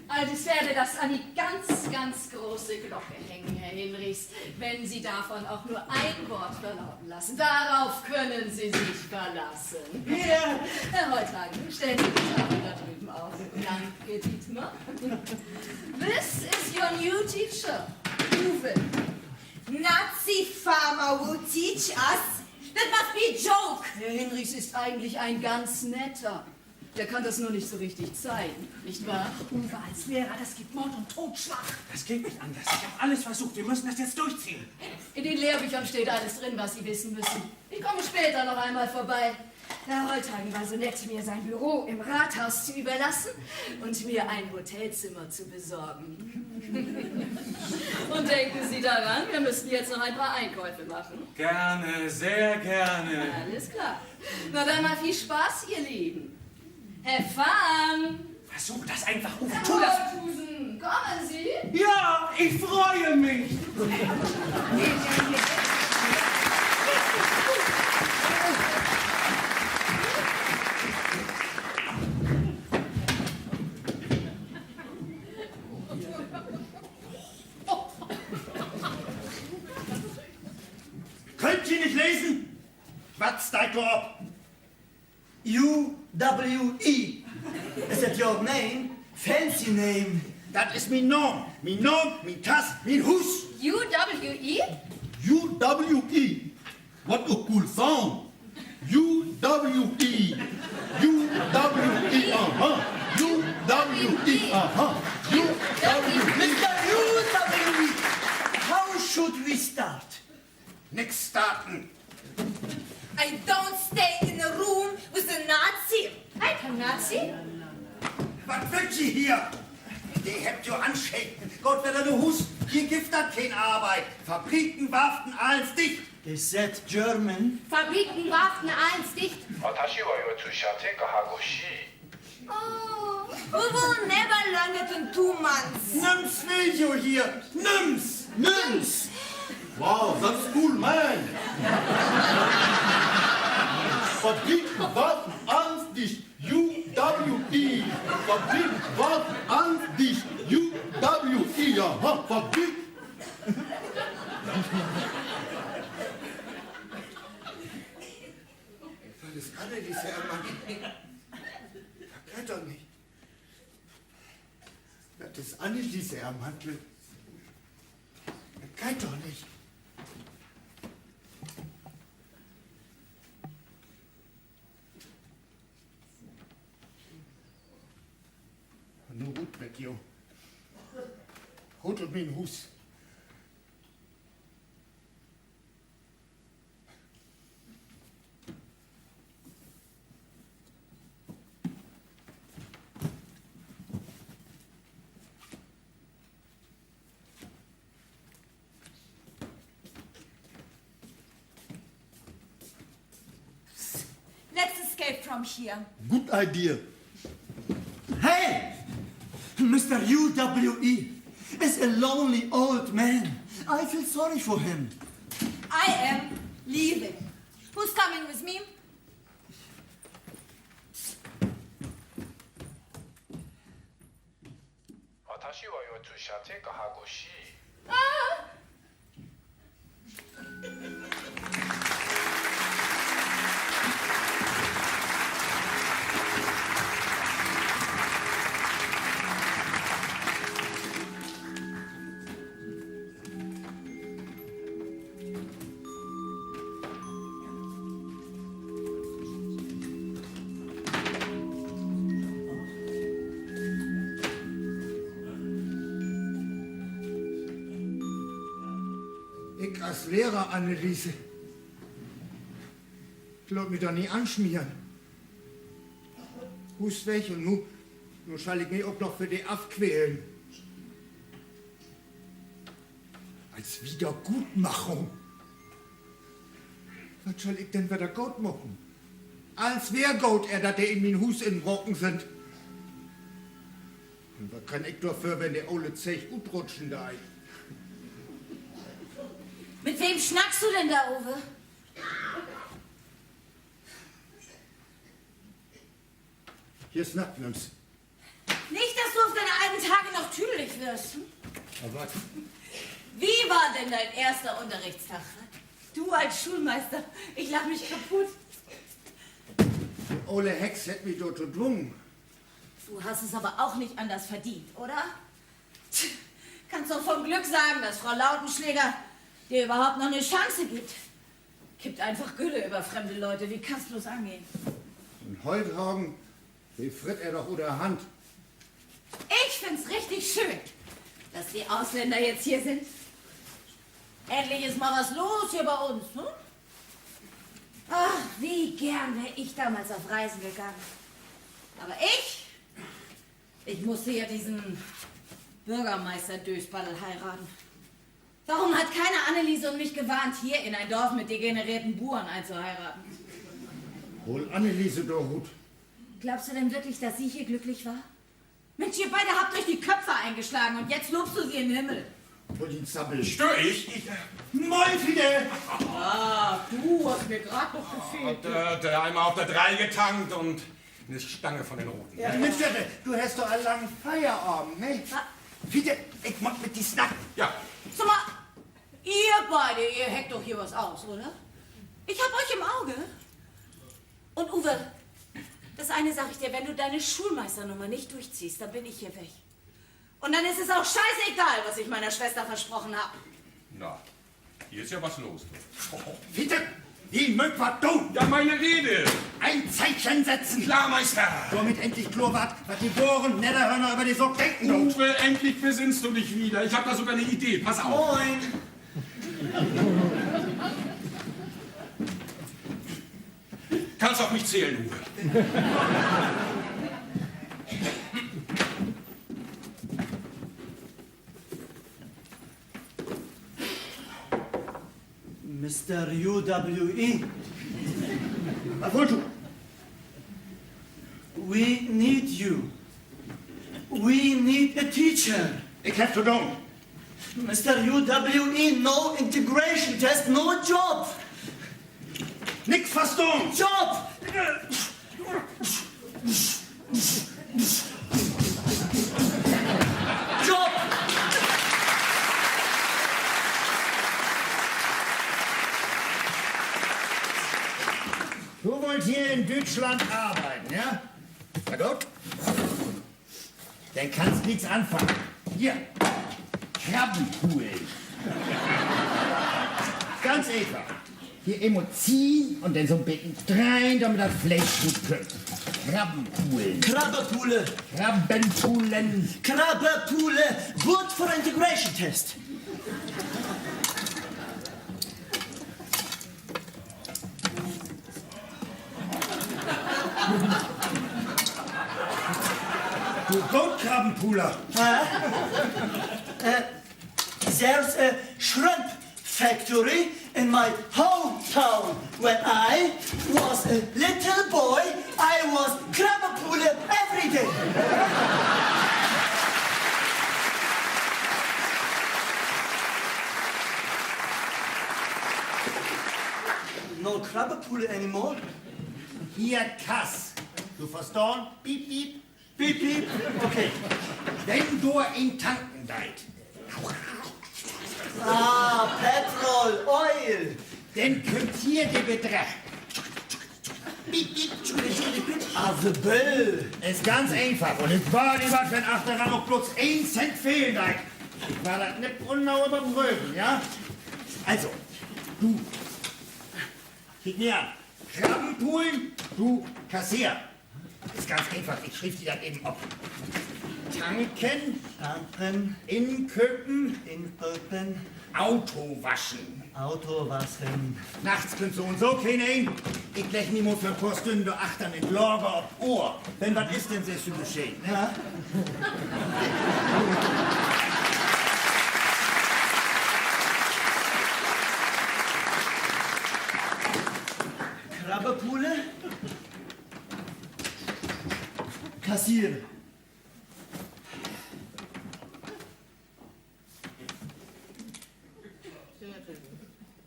Also ich werde das an die ganz, ganz große Glocke hängen, Herr Hinrichs, wenn Sie davon auch nur ein Wort verlauten lassen. Darauf können Sie sich verlassen. Hier, Herr Heuthagen, stellen Sie die Tafel da drüben auf. Danke, Dietmar. This is your new teacher, Uwe. Nazi farmer will teach us. That must be a joke. Herr Hinrichs ist eigentlich ein ganz netter. Der kann das nur nicht so richtig zeigen, nicht wahr? Uwe als Lehrer, das gibt Mord und Totschlag. Das geht nicht anders. Ich habe alles versucht. Wir müssen das jetzt durchziehen. In den Lehrbüchern steht alles drin, was Sie wissen müssen. Ich komme später noch einmal vorbei. Herr Heuthagen war so nett, mir sein Büro im Rathaus zu überlassen und mir ein Hotelzimmer zu besorgen. Und denken Sie daran, wir müssen jetzt noch ein paar Einkäufe machen. Gerne, sehr gerne. Alles klar. Na dann mal viel Spaß, ihr Lieben. Have fun! Versuch das einfach, Uwe. Herr Tu das. Holthusen, kommen Sie! Ja, ich freue mich. Könnt ihr nicht lesen? Quatsch, dein Korb. U-W-E. Is that your name? Fancy name. Das ist mein Nom, mein Tass, mein Hus. U-W-E? U-W-E. What a cool sound. U-W-E. U-W-E. Aha. U-W-E. Aha. U-W-E. Mr. U-W-E. How should we start? Nix starten. I don't stay in a room with a Nazi. Ein Nazi? Was will sie hier? Die habt ihr anschenken. Gott, wenn er nur Hus. Hier gibt das keine Arbeit. Fabriken warften alles dicht. Is that German? Fabriken warfen eins dicht. Oh, we will never learn it in 2 months. Nimm's Video hier. Nimm's. Nims. Wow, that's cool, man. Fabriken warten an dich. U-W-E. Fabriken warten an dich. U-W-E. Aha, Fabrik. Das ist alle diese Ermann. Das geht doch nicht. Das ist alle diese Ermantel. Das geht doch nicht. Nur Hut weg, Jo. Hut und mein Hus. Let's escape from here. Good idea. Hey! Mr. U-W-E is a lonely old man. I feel sorry for him. I am leaving. Who's coming with me? Ich als Lehrer, Anneliese. Glaub mich doch nie anschmieren. Hus weg und nu schall ich mich auch noch für die abquälen. Als Wiedergutmachung. Was soll ich denn wieder gut machen? Als wer gut er, dass der in mein Hus in Brocken sind. Und was kann ich dafür, wenn der Ole Zech gut rutschen da? Mit wem schnackst du denn da, Uwe? Hier snacken uns. Nicht, dass du auf deine alten Tage noch tüdelig wirst. Hm? Aber Wie war denn dein erster Unterrichtstag? Du als Schulmeister, ich lach mich kaputt. Ole Hex hätt mich dort gedwungen. Du hast es aber auch nicht anders verdient, oder? Kannst doch vom Glück sagen, dass Frau Lautenschläger dir überhaupt noch eine Chance gibt. Kippt einfach Gülle über fremde Leute. Wie kannst du es angehen? Und heute Morgen, wie fritt er doch unter Hand. Ich find's richtig schön, dass die Ausländer jetzt hier sind. Endlich ist mal was los hier bei uns, hm? Ach, wie gern wäre ich damals auf Reisen gegangen. Aber ich musste ja diesen Bürgermeister-Dösbaddel heiraten. Warum hat keine Anneliese und mich gewarnt, hier in ein Dorf mit degenerierten Buren einzuheiraten? Hol Anneliese doch gut. Glaubst du denn wirklich, dass sie hier glücklich war? Mensch, ihr beide habt euch die Köpfe eingeschlagen und jetzt lobst du sie in den Himmel. Hol ihn Zappel. Stör ich? Moin, Fidel! Ah, du hast mir gerade noch gefehlt. Der einmal auf der 3 getankt und eine Stange von den Roten. Ja, Mensch, du hast doch einen langen Feierabend, ne? Fidel, ich mach mit die Snacken. Ja. Sag mal, ihr beide, ihr hackt doch hier was aus, oder? Ich hab euch im Auge. Und Uwe, das eine sag ich dir, wenn du deine Schulmeisternummer nicht durchziehst, dann bin ich hier weg. Und dann ist es auch scheißegal, was ich meiner Schwester versprochen habe. Na, hier ist ja was los. Fidel, die mögt was tun. Ja, meine Rede. Ein Zeichen setzen. Klar, Meister. Damit endlich klar wird, was die Bohren Netterhörner über die Sock denken. tut. Uwe, endlich besinnst du dich wieder. Ich habe da sogar eine Idee. Pass auf. Moin. Kannst auf mich zählen, Uwe. Mr. UWE, Was wollt du? we need you. We need a teacher. Ich hab zu tun. Mr. UWE, no integration test, no job. Nix verstanden. Job! Job! Du wollt hier in Deutschland arbeiten, ja? Na gut. Dann kannst nichts anfangen. Hier, Krabbenpool. Ganz einfach. Hier immer ziehen und dann so ein bisschen drehen, damit das Fleisch gut kommt. Krabbenpoolen. Krabbepule. Krabbenpoolen. Krabbepule. Good for integration test. Du Goldkrabbenpooler. There's a shrimp factory in my hometown. When I was a little boy, I was krabbepule every day. No krabbepule anymore? Hier, Kass. Du verstehst? Piep, piep. Beep, beep. Okay. Wenn du in Tanken deit, Ah, petrol, oil. dann kommt hier der Betrag. Piep, piep. Ah, the bill. Ist ganz einfach. Und ich war lieber, wenn achteran noch bloß 1 Cent fehlen deit. Ich war das nicht ungenau überprüfen, ja? Also, du. Kick mir an. Krabbenpoolen, du Kassier. Ist ganz einfach. Ich schrieb dir das eben ab. Tanken, Tanken, Inköpen, Inköpen, Auto waschen. Auto waschen. Nachts könnt so und so keine hin. Ich leg mich mal für ein paar Stunden da achtern in Lager auf Ohr. Wenn was ist, denn siehst du geschehen. Ne? Ja? Krabbenpule. Kassier.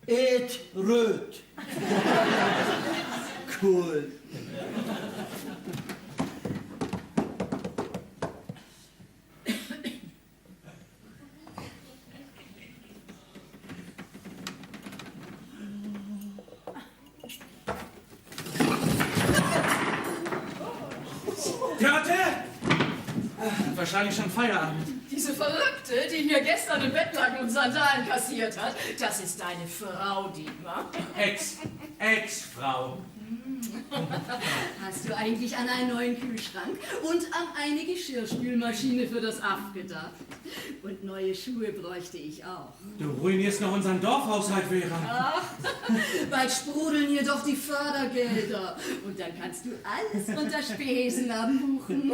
Eet röt. Cool. Dörte? Wahrscheinlich schon Feierabend. Diese Verrückte, die hier gestern im Bett lag und Sandalen kassiert hat, das ist deine Frau, Dietmar. Ex-Frau. Hast du eigentlich an einen neuen Kühlschrank und an eine Geschirrspülmaschine für das Aff gedacht? Und neue Schuhe bräuchte ich auch. Du ruinierst noch unseren Dorfhaushalt, Vera. Ach, bald sprudeln hier doch die Fördergelder. Und dann kannst du alles unter Spesen abbuchen.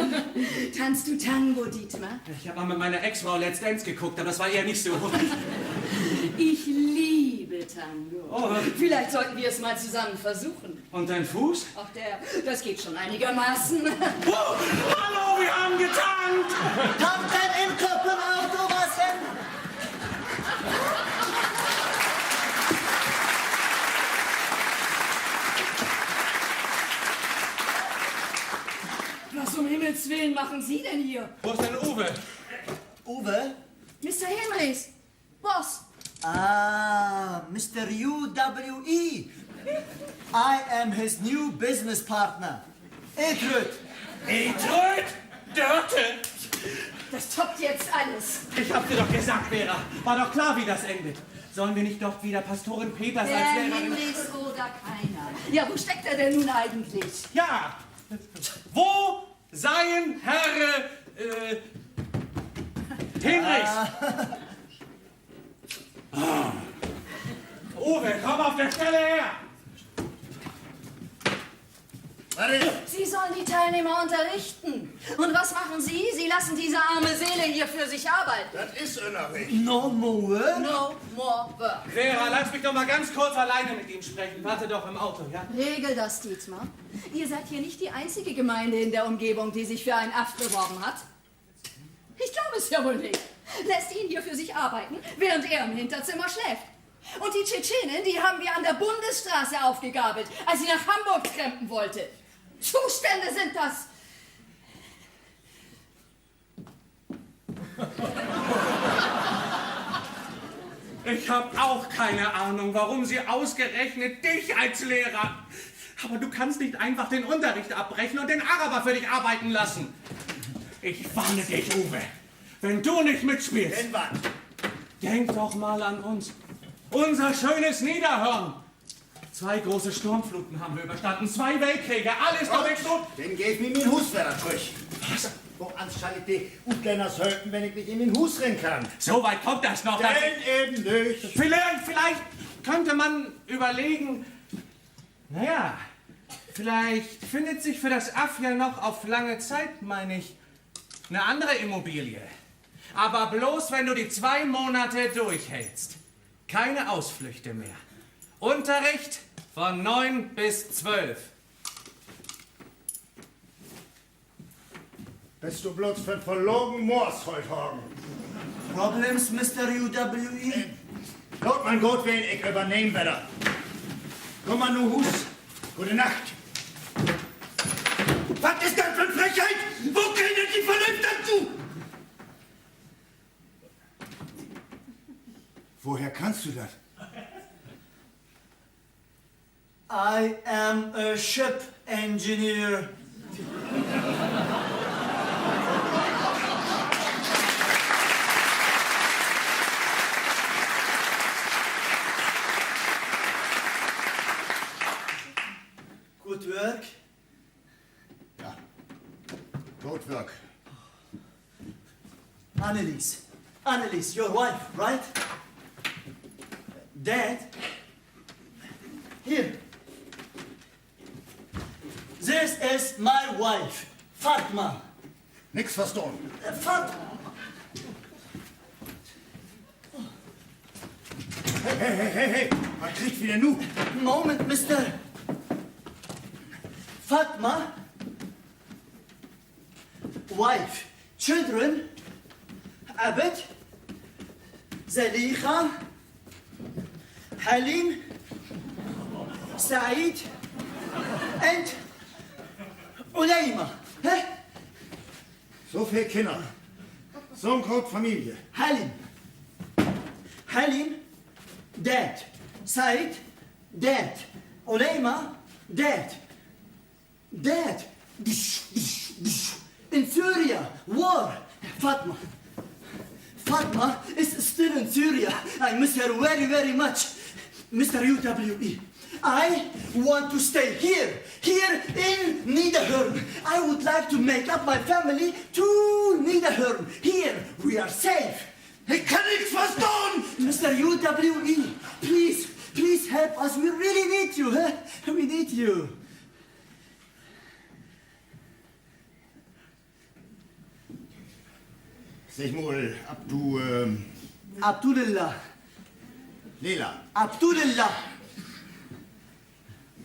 Tanzt du Tango, Dietmar? Ich habe mal mit meiner Ex-Frau Let's Dance geguckt, aber das war eher nicht so. Ich liebe Tango. Oh. Vielleicht sollten wir es mal zusammen versuchen. Und dein Fuß? Ach, das geht schon einigermaßen. Oh, hallo, wir haben getankt! Tanken in Köppenauto, was denn? Was um Himmels Willen machen Sie denn hier? Wo ist denn Uwe? Uwe? Mr. Henrys, Boss. Ah, Mr. UWE. I am his new business partner. Etrud. Etrud? Dörte? Das toppt jetzt alles. Ich hab dir doch gesagt, Vera. War doch klar, wie das endet. Sollen wir nicht doch wieder Pastorin Peters als Der Lehrerin... Henrys oder keiner. Ja, wo steckt er denn nun eigentlich? Ja! Wo seien Herr... Henrichs? Ah. Uwe, komm auf der Stelle her! Sie sollen die Teilnehmer unterrichten. Und was machen Sie? Sie lassen diese arme Seele hier für sich arbeiten. Das ist innerlich. No more work? No more work. Vera, lass mich doch mal ganz kurz alleine mit ihm sprechen. Warte doch im Auto, ja? Regel das, Dietmar. Ihr seid hier nicht die einzige Gemeinde in der Umgebung, die sich für einen Aff beworben hat. Ich glaube es ja wohl nicht. Lässt ihn hier für sich arbeiten, während er im Hinterzimmer schläft. Und die Tschetschenin, die haben wir an der Bundesstraße aufgegabelt, als sie nach Hamburg trampen wollte. Zustände sind das. Ich habe auch keine Ahnung, warum sie ausgerechnet dich als Lehrer... Aber du kannst nicht einfach den Unterricht abbrechen und den Araber für dich arbeiten lassen. Ich warne dich, Uwe. Wenn du nicht mitspielst... Denn was? Denk doch mal an uns. Unser schönes Niederhörn. 2 große Sturmfluten haben wir überstanden, 2 Weltkriege, alles doch weg tot. Den geb mir mein Hus wieder zurück. Was? Wo anscheinend die Utländer sollten, wenn ich nicht in den Hus rennen kann. So weit kommt das noch. Denn eben nicht. Vielleicht könnte man überlegen, naja, vielleicht findet sich für das Aff ja noch auf lange Zeit, meine ich, eine andere Immobilie. Aber bloß, wenn du die 2 Monate durchhältst. Keine Ausflüchte mehr. Unterricht von 9 bis 12. Bist du bloß für verlogen Moors heute Morgen? Problems, Mr. UWE? Laut mein Gott, wen ich übernehmen werde. Komm mal nur Hus. Gute Nacht. Was ist das für eine Frechheit? Wo geht denn die Vernunft dazu? Woher kannst du das? I am a ship engineer. Good work. Ja. Good work. Annelies, your wife, right? Dad? Here. This is my wife, Fatma. Nix verstanden. Fatma. Hey. Man kriegt wieder nu. Moment, Mister. Fatma, wife, children, Abed, Zaliha, Halim, Said, and Ulayma. Hä? So viele Kinder. So eine große Familie. Halim, Dad. Said, Dad. Ulayma, Dad. Dad. In Syria, war. Fatma is still in Syria. I miss her very, very much. Mr. UWE, I want to stay here in Niederhörn. I would like to make up my family to Niederhörn. Here, we are safe. Ich kann nichts verstehen! Mr. UWE, please help us. We really need you, huh? We need you. Sag mal, Abdullah. Lela. Abdullah.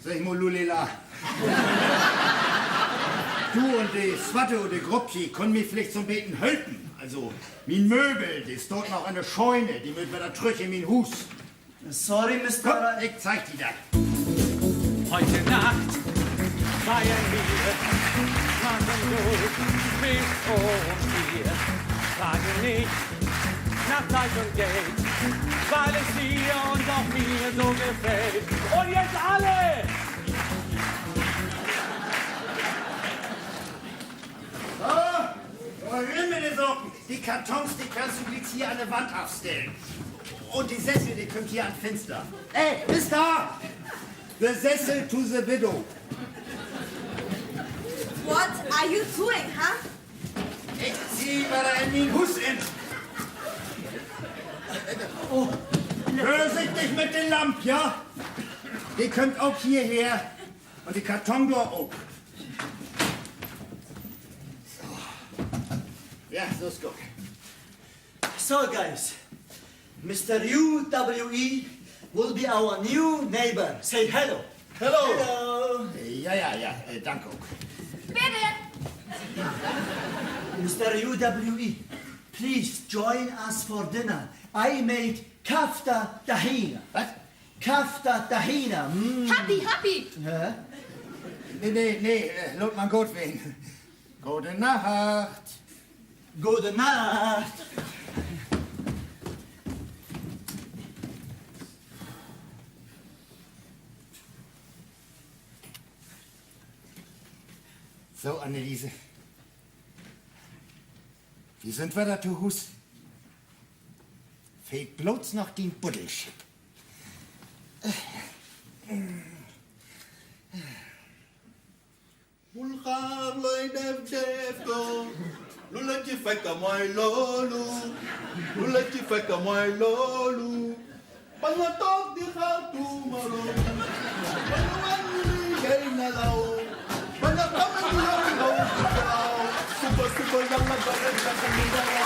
Sag mal, Lela. Du und die Swatte und die Gruppchen können mir vielleicht zum Beten helfen. Also, mein Möbel, das ist dort noch eine Scheune, die mit der Trüche in mein Hus. Sorry, Mr. Komm, ich zeig dir das. Heute Nacht feiern wir, machen los bis um 4. Frage nicht nach Zeit und Geld, weil es dir und auch mir so gefällt. Und jetzt alle! So, Rimmel so. Die Kartons, die kannst du jetzt hier an der Wand aufstellen. Und die Sessel, die kommt hier ans Fenster. Ey, bis da! The Sessel to the widow. What are you doing, huh? Ich zieh mal da in den Hus in. Oh, vorsichtig mit den Lamp, ja? Die kommt auch hierher. Und die Kartondor auch. So. Ja, so ist gut. So, guys, Mr. UWE will be our new neighbor. Say hello. Hello. Ja, danke auch. Bitte! Mr. UWE, please join us for dinner. I made kafta tahina. Was? Kafta tahina. Happy! Hä? Nee, lass mal gut werden. Gute Nacht. Gute Nacht. So, Anneliese. Wie sind wir da zu Hus? Fehlt bloß noch den Buddelschiff. Mulgar loy def go. Lula ci fekk mooy loolu. Lula ci fekk mooy loolu. Ba nga toog di xaar tuumaro. Ba nga wàññi liggéey nelaw. Ba nga xamante ni yow ndaw si gaaw. Suba yàlla ba rek la ko ñu dara.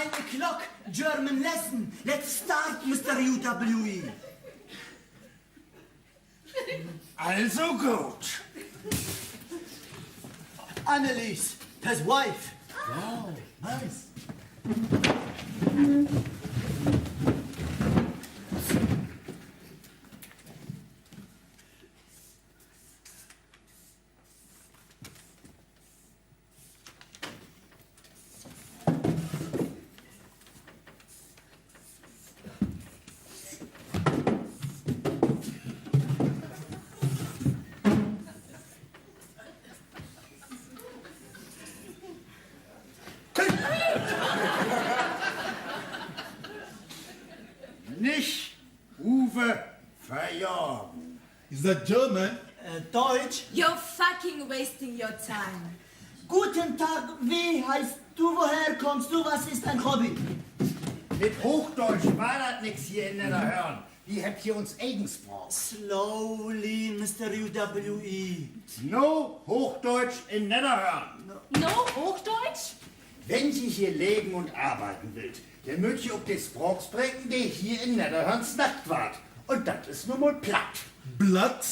o'clock, German lesson. Let's start, Mr. UWE. Also gut. Annelies, his wife. Wow, nice. Nicht Uwe verjorgen. Is that German? Deutsch. You're fucking wasting your time. Guten Tag, wie heißt du, woher kommst du, was ist dein Hobby? Mit Hochdeutsch war das nix hier in Niederhörn. Die habt hier uns Eigensprach. Slowly, Mr. UWE. No Hochdeutsch in Niederhörn. No, Hochdeutsch? Wenn Sie hier leben und arbeiten wollt, dann müsst ihr auf die Sprache sprechen, die hier in Niederhörns Nacht wart. Und das ist nun mal platt. Blatt?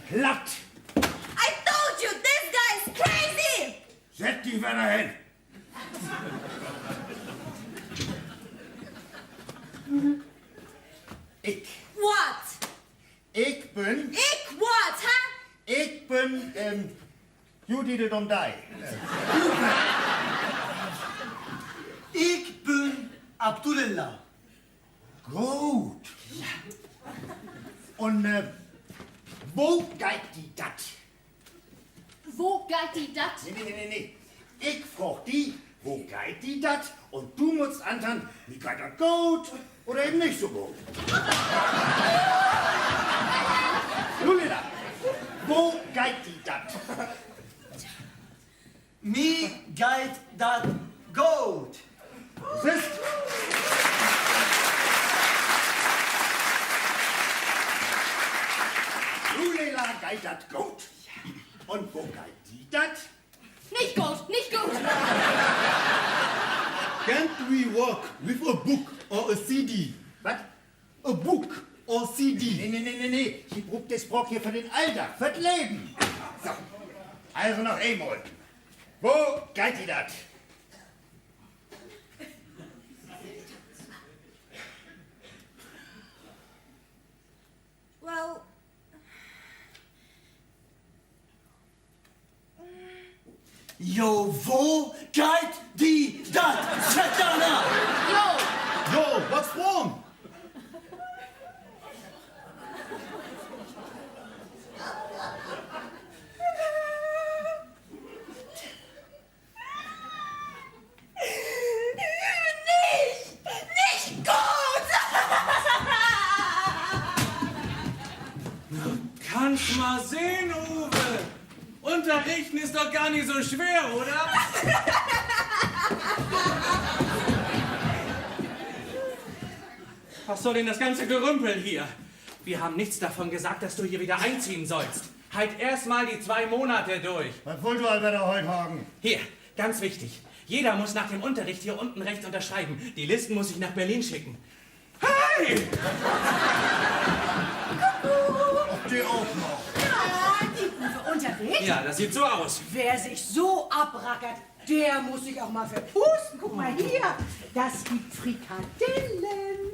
Platt. I told you, this guy is crazy! Setz dich wieder hin. Ich What? Ich bin, What, huh? ich bin, Judith und Dai. Ich bin Abdullah. Gut. Und, wo geht die dat? Wo geht die dat? Nee. Ich frag die, wo geht die dat? Und du musst antworten, wie geht das gut oder eben nicht so gut. Lulila, wo geht die dat? Me geht dat gut. Siehst? Lulila geht dat gut. Und wo geht die dat? Nicht gut, nicht gut. Can't we work with a book or a CD? Was? A book or CD? Nee. Ich brauch das Brock hier für den Alltag, für das Leben. So, also noch einmal. Wo geht die dat? Well, Jo, wo geht die dat? Svetlana! Yo, what's wrong? nicht gut! Kannst mal sehen, Uwe. Unterrichten ist doch gar nicht so schwer, oder? Was soll denn das ganze Gerümpel hier? Wir haben nichts davon gesagt, dass du hier wieder einziehen sollst. Halt erst mal die 2 Monate durch. Was wollt ihr Alberta heute haben? Hier, ganz wichtig. Jeder muss nach dem Unterricht hier unten rechts unterschreiben. Die Listen muss ich nach Berlin schicken. Hey! Die auch noch. Ja, die Uwe Unterricht. Ja, das sieht so aus. Wer sich so abrackert, der muss sich auch mal verpusten. Guck mal hier, das gibt Frikadellen.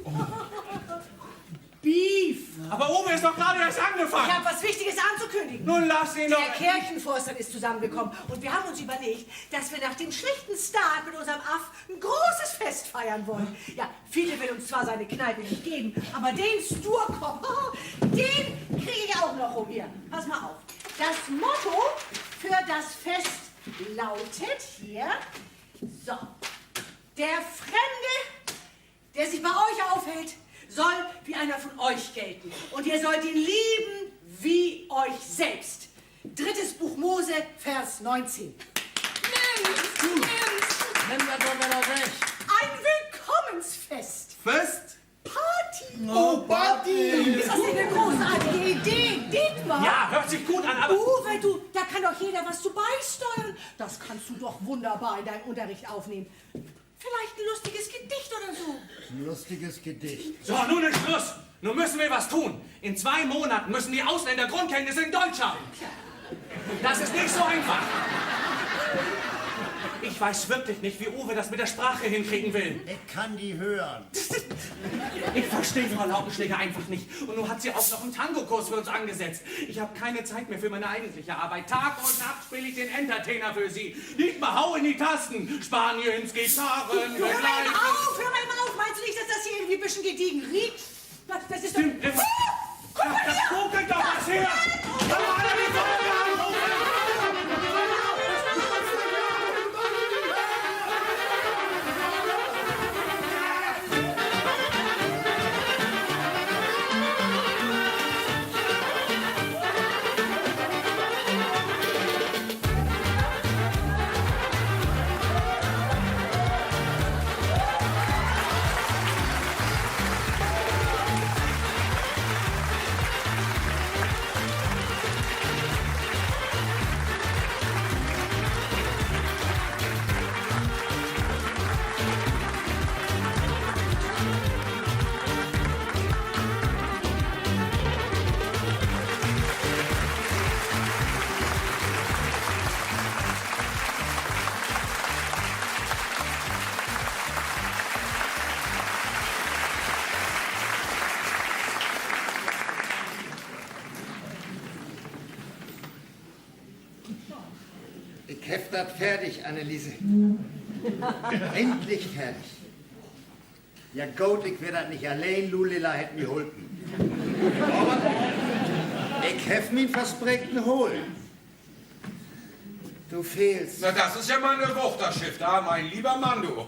Beef. Aber Uwe ist doch gerade erst Ich angefangen. habe was Wichtiges anzukündigen. Nun lass ihn Der doch... Kirchenvorstand ist zusammengekommen und wir haben uns überlegt, dass wir nach dem schlichten Start mit unserem Aff ein großes Fest feiern wollen. Ja, viele will uns zwar seine Kneipe nicht geben, aber den Sturkopf, den kriege ich auch noch um hier. Pass mal auf. Das Motto für das Fest lautet hier, so, der Fremde, der sich bei euch aufhält, soll wie einer von euch gelten. Und ihr sollt ihn lieben wie euch selbst. 3. Buch Mose, Vers 19. Nimm das doch wieder weg. Ein Willkommensfest. Fest? Party. Oh, Party! Ist das nicht eine großartige Idee, Dietmar? Ja, hört sich gut an, aber... Uwe, du, da kann kann doch jeder was zu beisteuern. Das kannst du doch wunderbar in deinen Unterricht aufnehmen. Vielleicht ein lustiges Gedicht oder so. Ein lustiges Gedicht. So, nun ist Schluss. Nun müssen wir was tun. In 2 Monaten müssen die Ausländer Grundkenntnisse in Deutsch haben. Das ist nicht so einfach. Ich weiß wirklich nicht, wie Uwe das mit der Sprache hinkriegen will. Ich kann die hören. Ich verstehe Frau Lautenschläger einfach nicht. Und nun hat sie auch noch einen Tangokurs für uns angesetzt. Ich habe keine Zeit mehr für meine eigentliche Arbeit. Tag und Nacht spiele ich den Entertainer für sie. Nicht mal hau in die Tasten. Spaniens Gitarren. Hör mal eben auf. Meinst du nicht, dass das hier irgendwie ein bisschen gediegen riecht? Das ist Stimmt, doch... Guck mal das her! kokelt doch was her. Da war einer die Folge anrufen. Ich heft das fertig, Anneliese. Endlich fertig. Ja gut, ich werde das nicht allein, Lulila hätte mir geholfen. Aber ich heft mir versprechen holen. Du fehlst. Na, das ist ja mal eine Wuchterschiff da, mein lieber Mann, du.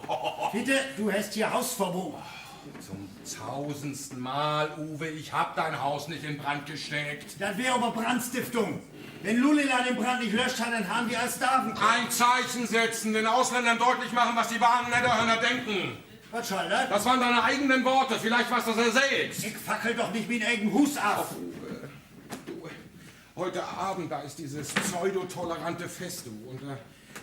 Bitte, du hast hier Hausverbot. Zum 1000. Mal, Uwe, ich hab dein Haus nicht in Brand gesteckt. Das wäre aber Brandstiftung. Wenn Lulila den Brand nicht löscht hat, dann haben die als Daven. Ein Zeichen setzen, den Ausländern deutlich machen, was die wahren Netterhörner denken. Was soll das? Das waren deine eigenen Worte, vielleicht warst das er selbst. Ich fackel doch nicht mit eigenem Hus ab. Du, heute Abend, da ist dieses pseudotolerante Fest, du. Und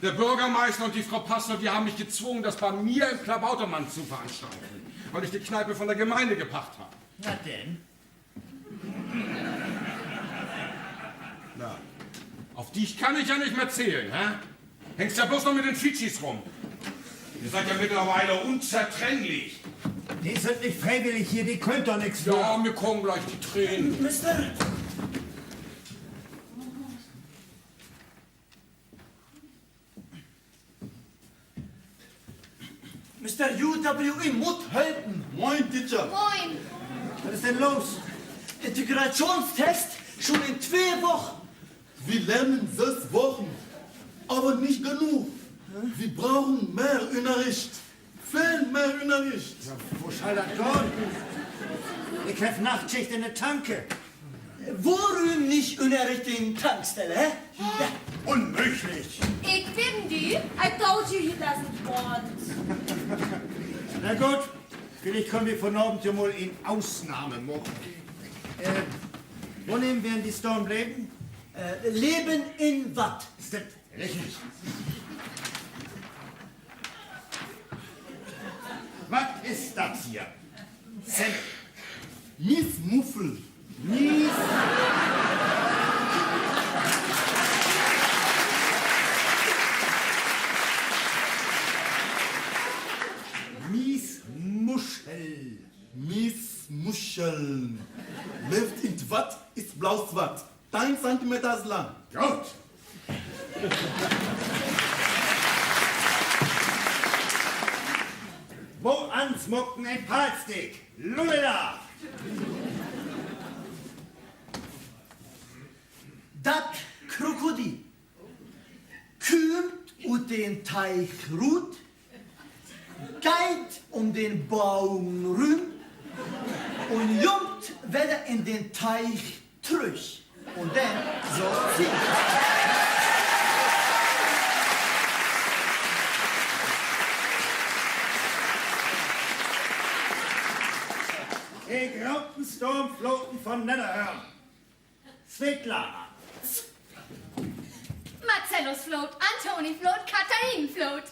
der Bürgermeister und die Frau Pastor, die haben mich gezwungen, das bei mir im Klabautermann zu veranstalten, weil ich die Kneipe von der Gemeinde gepacht habe. Na denn? Na, auf dich kann ich ja nicht mehr zählen, hä? Hängst ja bloß noch mit den Fidschis rum. Ihr seid ja mittlerweile unzertrennlich. Die sind nicht freiwillig hier, die könnt doch nichts für. Ja, mir kommen gleich die Tränen. Mr. UWE muss helfen. Moin, Teacher. Moin. Was ist denn los? Integrationstest schon in 2 Wochen. Wir lernen 6 Wochen, aber nicht genug. Wir brauchen mehr Unterricht. Viel mehr Unterricht. Ja, wo soll das gehen? Ich hab Nachtschicht in der Tanke. Warum nicht Unterricht in Tankstelle, hä? Ja. Unmöglich. Ich bin die. I told you he doesn't want. Na gut, vielleicht können wir von Abend ja mal in Ausnahme machen. Wo nehmen wir denn die Storm bleiben? Leben in Watt. Ist das lächerlich? Was ist das hier? Semmel. Miss Muffel. Mies. Miesmuschel. Miss Muscheln. Lebt in Watt ist blaues Watt. 1 Zentimeter lang. Gut. Wo ansmucken ein Palstick? Lulala! Das Krokodil kühlt und den Teich ruht, geht um den Baum rum und jumpt wieder in den Teich zurück. Und dann so sie. Die Graupensturmfloten von Netterhörn. Svetlana. Carlos float, Antoni float, Katharin float.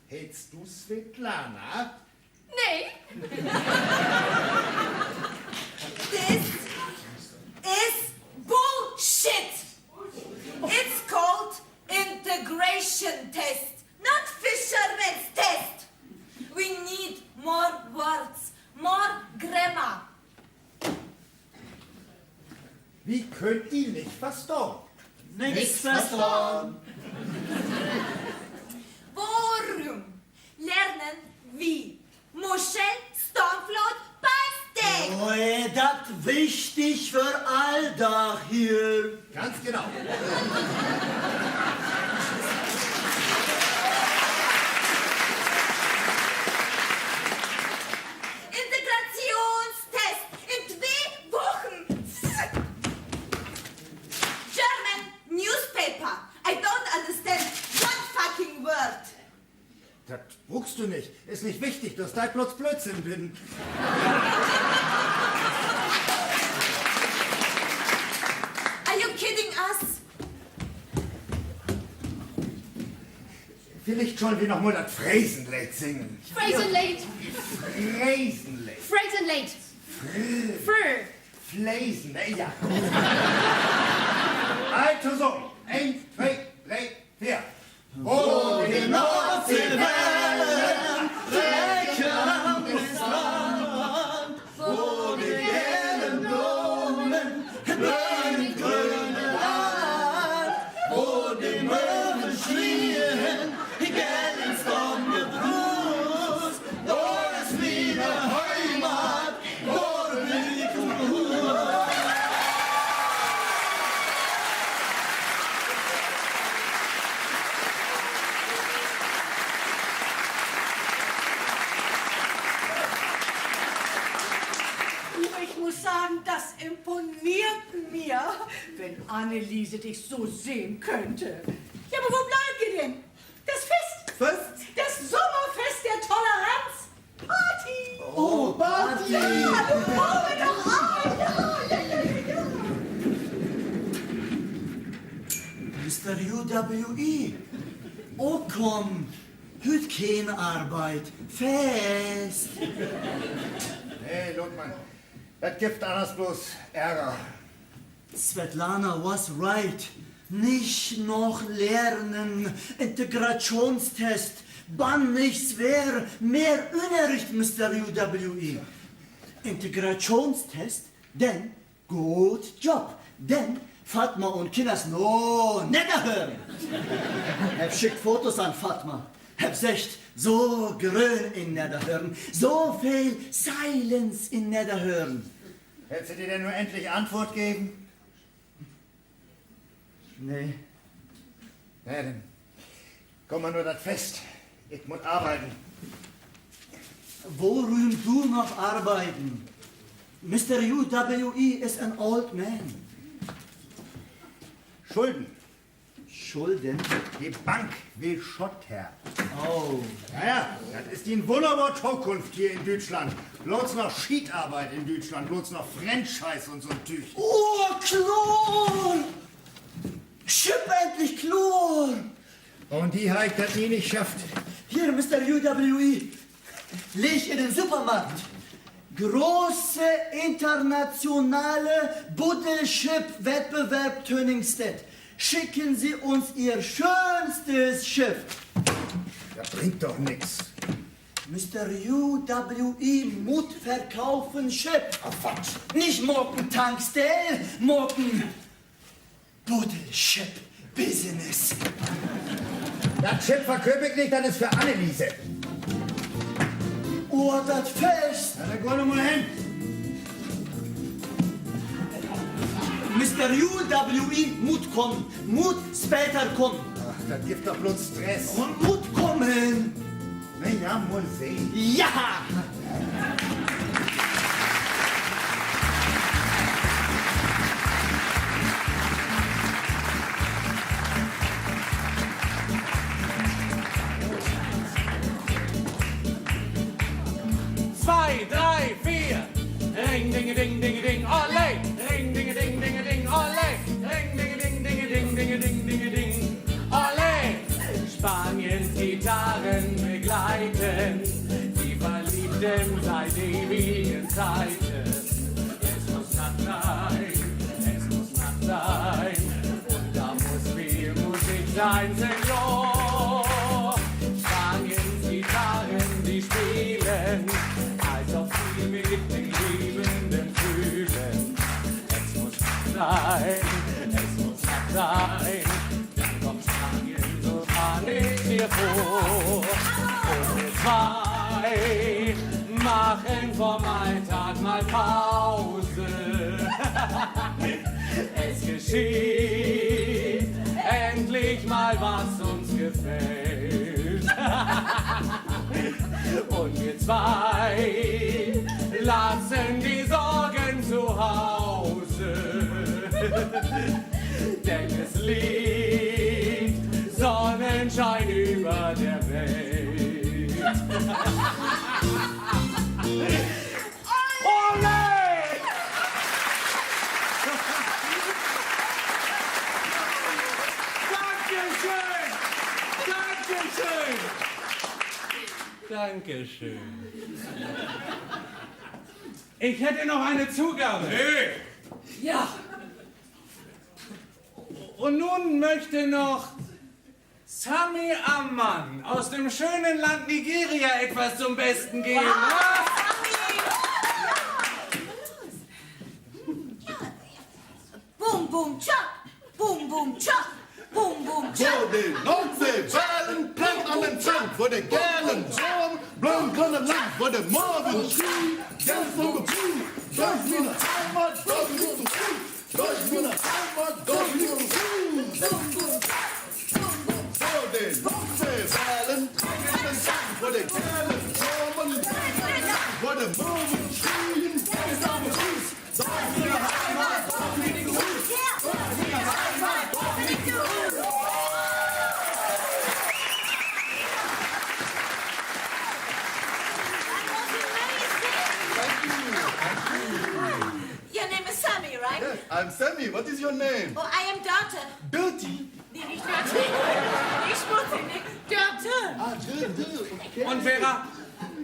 Hättest du Svetlana? Nee. This is bullshit. It's called integration test, not fisherman's test. We need more words, more grammar. Wie könnt ihr nicht verstehen? Nichts verstanden. Worum lernen wir? Muschel, Stormfloat, Beißdeck. Oh, das wichtig für all da hier. Ganz genau. Integrationstest in 2 Wochen. German newspaper. I don't understand one fucking word. Das wuchst du nicht. Ist nicht wichtig, dass dein Plotz Blödsinn bin. Are you kidding us? Vielleicht sollen wir noch mal das Phrasenlied singen. Phrasenlied. Phrasenlied. Phrasenlied. Fr. Phrasenlied, ja. Also so. 1, 2, 3, 4. Oh, die Nordseewellen brechen ins Land, wo die gelben Blumen blühen im grünen Land, wo die Möwen schrien, gell ins Sonnenbrust, dort ist wieder Heimat, dort liegt Ruhe. Ich muss sagen, das imponiert mir, wenn Anneliese dich so sehen könnte. Ja, aber wo bleibt ihr denn? Das Fest! Fest? Das Sommerfest der Toleranz! Party! Oh, Party! Ja, du komme doch an! Ja. Mr. UWE, oh komm, hüt keine Arbeit, fest. Hey, Lotmann, das gibt alles bloß Ärger. Svetlana was right. Nicht noch lernen, Integrationstest, bann nichts wer, mehr Unterricht, Mr. UWE. Integrationstest, denn gut Job, denn Fatma und Kinders no hören. Hab schickt Fotos an Fatma. Hab secht so grün in Niederhören, so viel Silence in Niederhören. Hättest du dir denn nur endlich Antwort geben? Nee. Na dann, komm mal nur das Fest. Ich muss arbeiten. Worum du noch arbeiten? Mr. UWE is an old man. Schulden. Schulden? Die Bank will Schotter. Oh. Ja, das ist die wunderbare Zukunft hier in Deutschland. Bloß noch Schiedarbeit in Deutschland, bloß noch Franchise und so ein Tüch. Oh, Klon! Schipp endlich Klon! Und die habe ich das nie nicht geschafft. Hier, Mr. UWE. Leg in den Supermarkt. Große internationale Buddelship-Wettbewerb Tönningstedt. Schicken Sie uns Ihr schönstes Schiff. Das bringt doch nichts. Mr. UWE muss verkaufen Schiff. Ach, was? Nicht morgen Tankstelle, morgen Buddelship Business. Das Schiff verköpe ich nicht, das ist für Anneliese. Oh, das Fest. Na, dann geh doch mal hin. Mr. UWE muss kommen, muss später kommen. Ach, das gibt doch bloß Stress. Und muss kommen. Na ja, mal sehen. Ja! Zwei, drei, vier. Ring, dinge, ding, dinge, ding, olé. Ring, dinge, ding, dinge, ding, olé. Ring, dinge, ding, dinge, ding, dinge, ding, dinge, ding. Seite. Es muss Nacht sein, es muss Nacht sein. Und da muss viel Musik sein, Senor. Spanien, Gitarren, die spielen, als ob sie mit den Liebenden fühlen. Es muss Nacht sein, es muss Nacht sein. Dann kommt Spanien, so kann ich mir vor. Und wir zwei machen vom Alltag mal Pause. Es geschieht endlich mal, was uns gefällt. Und wir zwei lassen die Sorgen zu Hause. Denn es liegt Sonnenschein über der Welt. Ole! Dankeschön! Dankeschön! Dankeschön. Ich hätte noch eine Zugabe. Nee, Ja, Und nun möchte noch Sami Amman aus dem schönen Land Nigeria etwas zum Besten geben. Boom, boom, chop. Boom, boom, chop. Boom, boom, chop. Voor de Noordzee-zeilen, plank aan den Zand. Voor de geilen Zorn, blank aan het land. Voor de morgen ski, geld van de poel. Duif mir nach Heimat, duif mir zu viel. Duif mir nach Heimat, duif mir zu viel. Voor de Noordzee-zeilen, plank aan den Zand. Voor de geilen Zorn, voor de morgen ski, geld van de poel. Duif mir nach Heimat, duif mir zu viel. Duif mir nach Heimat, duif mir zu viel. Your name is Sammy, right? Yes, I'm Sammy. What is your name? Oh, I am Dörte. Dirty. Nee, nicht Dörte. Nicht schmutzig, nicht Dörte. Ah, Dirty. Okay. Und Vera,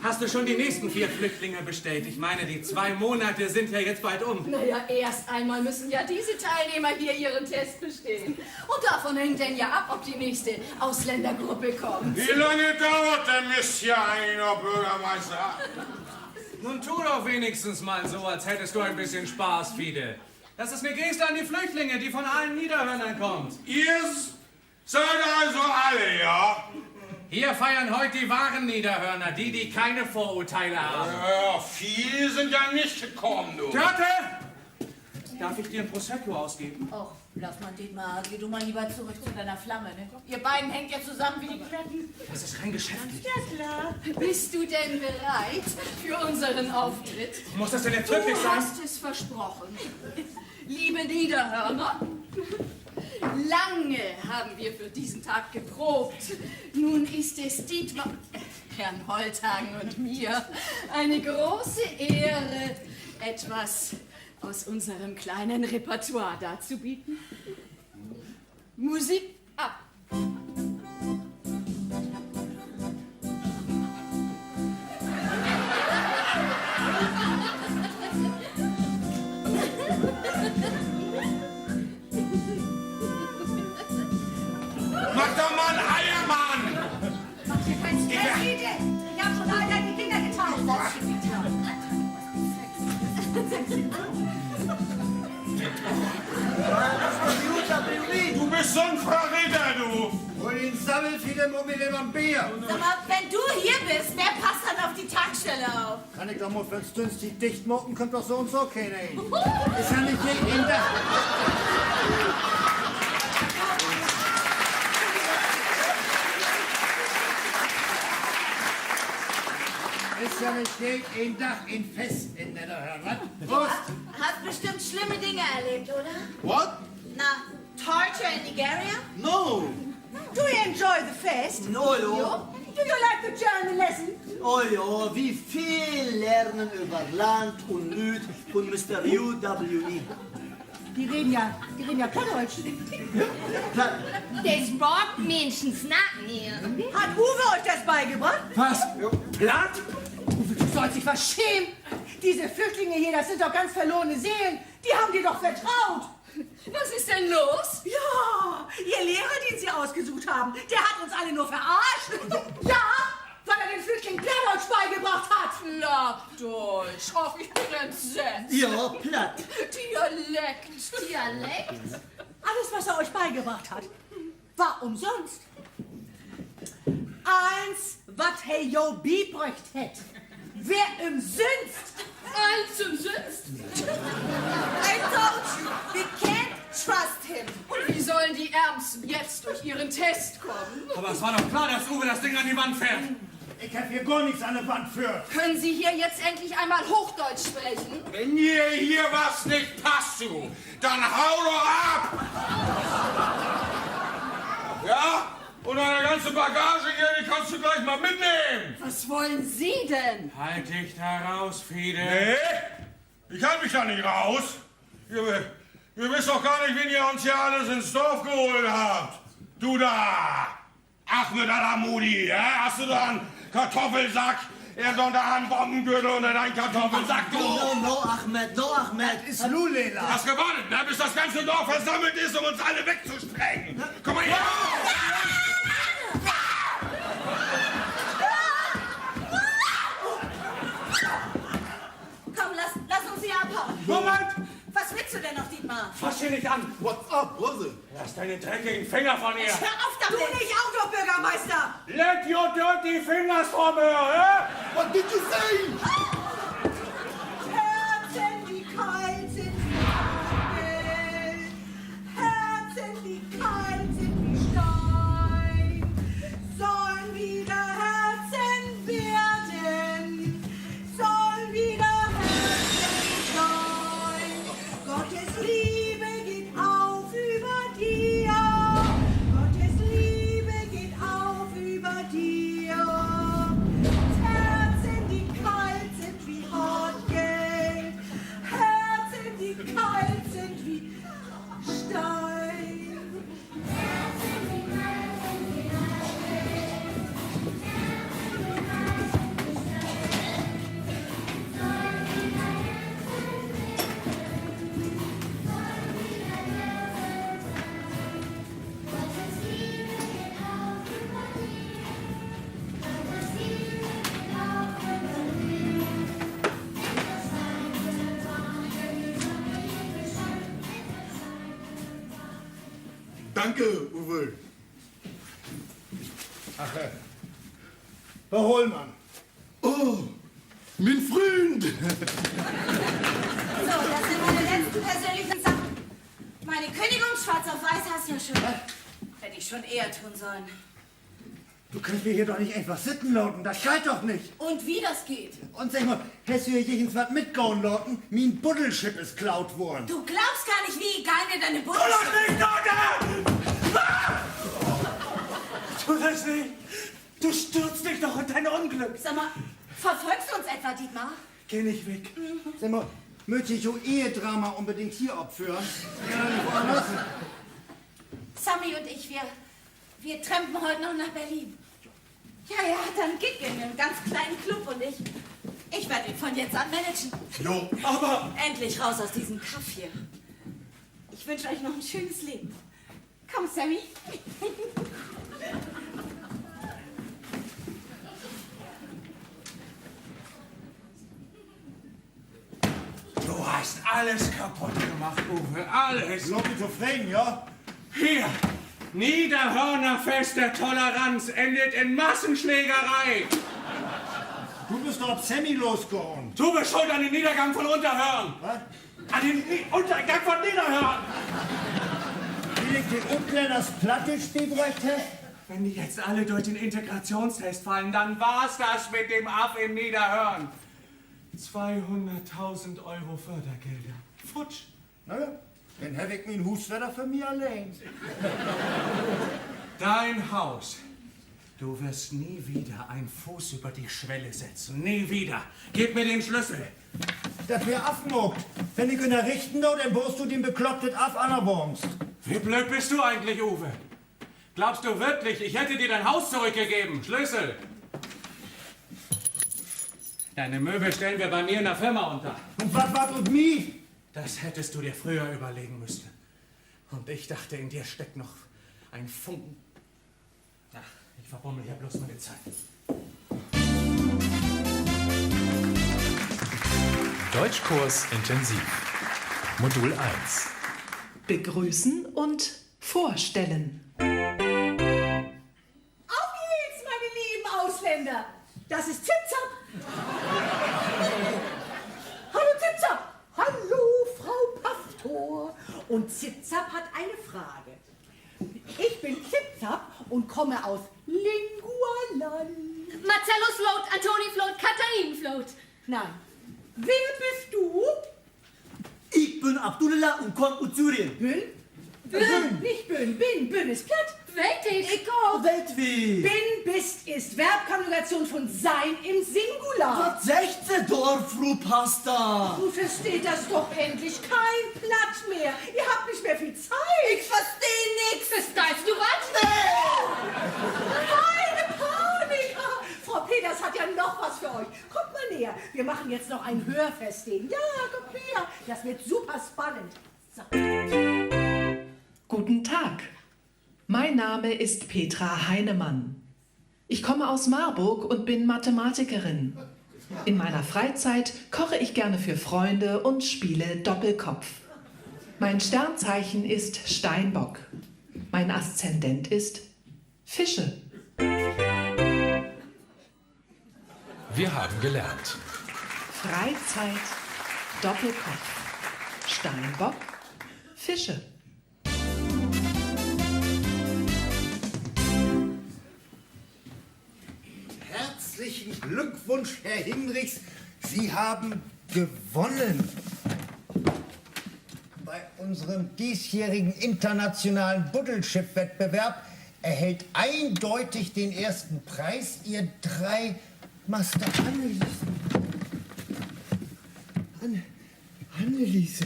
hast du schon die nächsten 4 Flüchtlinge bestellt? Ich meine, die 2 Monate sind ja jetzt bald um. naja, erst einmal müssen ja diese Teilnehmer hier ihren Test bestehen. Und davon hängt denn ja ab, ob die nächste Ausländergruppe kommt. wie lange dauert der Mist hier eigentlich noch, Bürgermeister? Nun tu doch wenigstens mal so, als hättest du ein bisschen Spaß, Fide. Das ist eine Geste an die Flüchtlinge, die von allen Niederhörnern kommt. Ihr seid also alle, ja? Hier feiern heute die wahren Niederhörner, die keine Vorurteile haben. Ja, viele sind ja nicht gekommen, du. Dörte! Darf ich dir ein Prosecco ausgeben? Och, lass mal, Dietmar, geh du mal lieber zurück zu deiner Flamme, ne? Ihr beiden hängt ja zusammen wie die Kletten. Das ist rein geschäftlich. Ja, klar. Bist du denn bereit für unseren Auftritt? Muss das denn jetzt Du wirklich sein? hast es versprochen. Liebe Niederhörner, lange haben wir für diesen Tag geprobt. Nun ist es Dietmar, Herrn Holthagen und mir eine große Ehre, etwas aus unserem kleinen Repertoire darzubieten. Musik ab! Mach doch mal einen Eiermann! Mach dir keinen Stress, Fiete. Ich hab schon all deine Kinder getauft. Du bist so ein Verräter, du! Hol ihn sammelt wieder Mobile Bier. Sag mal, wenn du hier bist, wer passt dann auf die Tankstelle auf? Kann ich doch mal fürs dünstig dicht mucken, kommt doch so und so keiner hin. Ist ja nicht jeden Tag. Ist ja nicht jeden Tag in Fest in der Hörner. Prost! Hast bestimmt schlimme Dinge erlebt, oder? What? Na, torture in Nigeria? No. Do you enjoy the fest? Oh ja, Do you like the German lesson? oh ja, wie viel lernen über Land und Lüd von Mr. UWE. Die reden ja Plattdeutsch. Das Bordmenschens Nacken hier. Hat Uwe euch das beigebracht? Was? Platt? Uwe, du sollst dich was schämen. Diese Flüchtlinge hier, das sind doch ganz verlorene Seelen. Die haben dir doch vertraut. Was ist denn los? Ja, Ihr Lehrer, den Sie ausgesucht haben, der hat uns alle nur verarscht. Ja, weil er den Flüchtlingen Plattdeutsch beigebracht hat. Plattdeutsch. Ach, ich bin entsetzt. Ja, platt. Dialekt. Dialekt? Alles, was er euch beigebracht hat, war umsonst. Eins, wat he jo bibrächt hätt. Wer im Sünst? Eins im Sünst. I told you, we can't trust him. Und wie sollen die Ärmsten jetzt durch ihren Test kommen? Aber es war doch klar, dass Uwe das Ding an die Wand fährt. Ich hab hier gar nichts an der Wand für. Können Sie hier jetzt endlich einmal Hochdeutsch sprechen? Wenn dir hier was nicht passt, du, dann hau doch ab! Ja? Und deine ganze Bagage hier, die kannst du gleich mal mitnehmen! Was wollen Sie denn? Halt dich da raus, Fiede. Nee, ich halte mich da nicht raus. Ihr wisst doch gar nicht, wen ihr uns hier alles ins Dorf geholt habt. Du da, Ahmed Al-Amoudi, ja? Hast du da einen Kartoffelsack? Er hat doch da einen Bombengürtel unter deinen Kartoffelsack, du! No, Ahmed, no, Ahmed. Ist Lulela. Hast gewartet, ne, bis das ganze Dorf versammelt ist, um uns alle wegzusprengen. Komm mal her! Komm, lass uns hier abhauen. Moment! Was willst du denn noch, Dietmar? Fass hier nicht an! What's up, brother? Lass deine dreckigen Finger von ihr! Hör auf Du damit! nicht auch noch, Bürgermeister. Let your dirty fingers from her, eh? What did you say? Herzen, die kalt sind wie Hagel. Herzen, die kalt sind wie Stein. Sollen wieder Herzen werden. Sollen wieder Herzen sein. Gottes Liebe geht auf über dir. Gottes Liebe geht auf über dir. Herzen, die kalt sind wie Hartgeld. Herzen, die kalt sind wie Stein. Danke, Uwe. Ach, Beholmann. Oh, mein Freund. So, das sind meine letzten persönlichen Sachen. Meine Kündigung, schwarz auf weiß, hast du ja schon. Hätte ich schon eher tun sollen. Du kannst mir hier doch nicht einfach sitten lauten, das geht doch nicht. Und wie das geht? Und sag mal, hast du hier jens was mitgehauen lauten? Mein Buddelschip ist klaut worden. Du glaubst gar nicht, wie geil mir deine Butter Lass mich, Leute! Tu das nicht! Du stürzt dich doch in dein Unglück! Sag mal, verfolgst du uns etwa, Dietmar? Geh nicht weg! Sag mal, möchte ich so Ehedrama unbedingt hier abführen? Ja, nicht woanders. Sammy und ich, wir trampen heute noch nach Berlin. Ja, hat einen Gig in einem ganz kleinen Club und ich werde ihn von jetzt an managen. Jo, Aber Endlich raus aus diesem Kaff hier. Ich wünsche euch noch ein schönes Leben. Komm, Sammy. du hast alles kaputt gemacht, Uwe. Alles! Glaub ich zufrieden, ja? Hier! Niederhörner Fest der Toleranz endet in Massenschlägerei! Du bist doch auf Sammy losgehauen. Du bist schuld an den Niedergang von Unterhörn! Was? An den Untergang von Niederhörn! Will ich dir umklären, das Plattisch bibrächt hast? Wenn die jetzt alle durch den Integrationstest fallen, dann war's das mit dem Aff in Niederhörn. 200.000 Euro Fördergelder. Futsch. Naja, dann hab ich mein Huswetter für mich allein. Dein Haus. Du wirst nie wieder einen Fuß über die Schwelle setzen. Nie wieder. Gib mir den Schlüssel. Das wär abgemuckt. Wenn ich in der Richten da, dann bohrst du den beklopptet ab an der Wurmst. Wie blöd bist du eigentlich, Uwe? Glaubst du wirklich, ich hätte dir dein Haus zurückgegeben? Schlüssel. Deine Möbel stellen wir bei mir in der Firma unter. Und was war mit mir? Das hättest du dir früher überlegen müssen. Und ich dachte, in dir steckt noch ein Funken. Ach, ich verbummel hier bloß meine Zeit. Deutschkurs intensiv. Modul 1. Begrüßen und vorstellen. Auf geht's, meine lieben Ausländer. Das ist Zip-Zap. Hallo Zip-Zap. Hallo Frau Pastor. Und Zip-Zap hat eine Frage. Ich bin Zip-Zap und komme aus Lingualand. Marcellus Float, Antoni Float, Katharin Float. Nein. Wer bist du? Ich bin Abdullah und komme aus Syrien. Bün? Bün, nicht Bün. Bün ist platt. Weltig. Ich auch. Weltweg. Bin, bist ist Verbkonjugation von sein im Singular. Was sagt ihr dort, Frau Pasta? Du versteht das doch endlich. Kein Platz mehr. Ihr habt nicht mehr viel Zeit. Ich verstehe nichts. Verstehst du was? Keine Panik. Frau Peters hat ja noch was für euch. Kommt mal näher. Wir machen jetzt noch ein Hörfestding. Ja, kommt her. Das wird super spannend. So. Guten Tag. Mein Name ist Petra Heinemann. Ich komme aus Marburg und bin Mathematikerin. In meiner Freizeit koche ich gerne für Freunde und spiele Doppelkopf. Mein Sternzeichen ist Steinbock. Mein Aszendent ist Fische. Wir haben gelernt. Freizeit, Doppelkopf, Steinbock, Fische. Herzlichen Glückwunsch, Herr Hinrichs. Sie haben gewonnen. Bei unserem diesjährigen internationalen Buddelschiff-Wettbewerb erhält eindeutig den ersten Preis Ihr 3 Master Anneliese.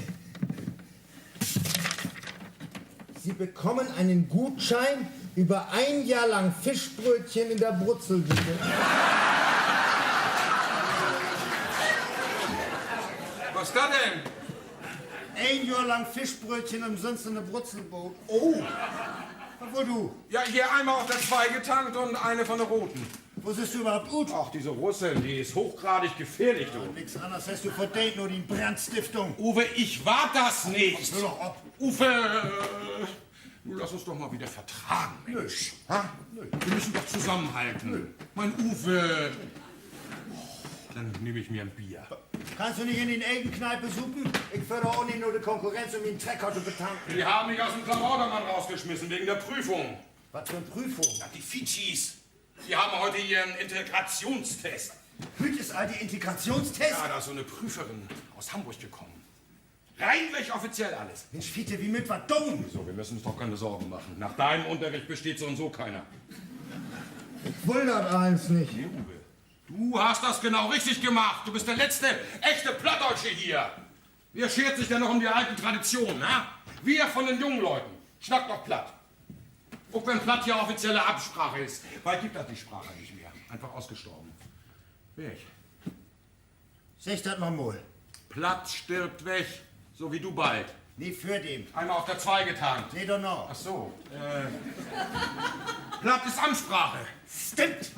Sie bekommen einen Gutschein über 1 Jahr lang Fischbrötchen in der Brutzelbude. Was da denn? 1 Jahr lang Fischbrötchen umsonst in der Brutzelbude. Oh! Wo du? Ja, hier einmal auf der 2 getankt und eine von der roten. Wo siehst du überhaupt gut? Ach, diese Russin, die ist hochgradig gefährlich, du. Nix anderes hast du verdient, nur die Brandstiftung. Uwe, ich war das nicht. Hör doch ab. Uwe, nun lass uns doch mal wieder vertragen, Mensch. Ha? Wir müssen doch zusammenhalten. Mein Uwe. Dann nehme ich mir ein Bier. Kannst du nicht in den Elgenkneipe suchen? Ich fördere auch nicht nur die Konkurrenz, um den Trecker zu betanken. Die haben mich aus dem Klamautermann rausgeschmissen wegen der Prüfung. Was für eine Prüfung? Ja, die Fidschis. Die haben heute ihren Integrationstest. Heute ist all die Integrationstest? Ja, da ist so eine Prüferin aus Hamburg gekommen. Reinweg offiziell alles. Mensch, Fiete, wie mit was dumm? So, wir müssen uns doch keine Sorgen machen. Nach deinem Unterricht besteht so und so keiner. Ich will das eins nicht. Nee, Uwe. Du hast das genau richtig gemacht. Du bist der letzte echte Plattdeutsche hier. Wer schert sich denn noch um die alten Traditionen, na? Wir von den jungen Leuten. Schnack doch platt. Auch wenn platt hier offizielle Absprache ist. Bald gibt das die Sprache nicht mehr. Einfach ausgestorben. Weg. Sag das noch mal. Platt stirbt weg. So wie du bald. Nie für den. Einmal auf der 2 getankt. Nee, doch noch. Ach so. Platt ist Amtssprache. Stimmt.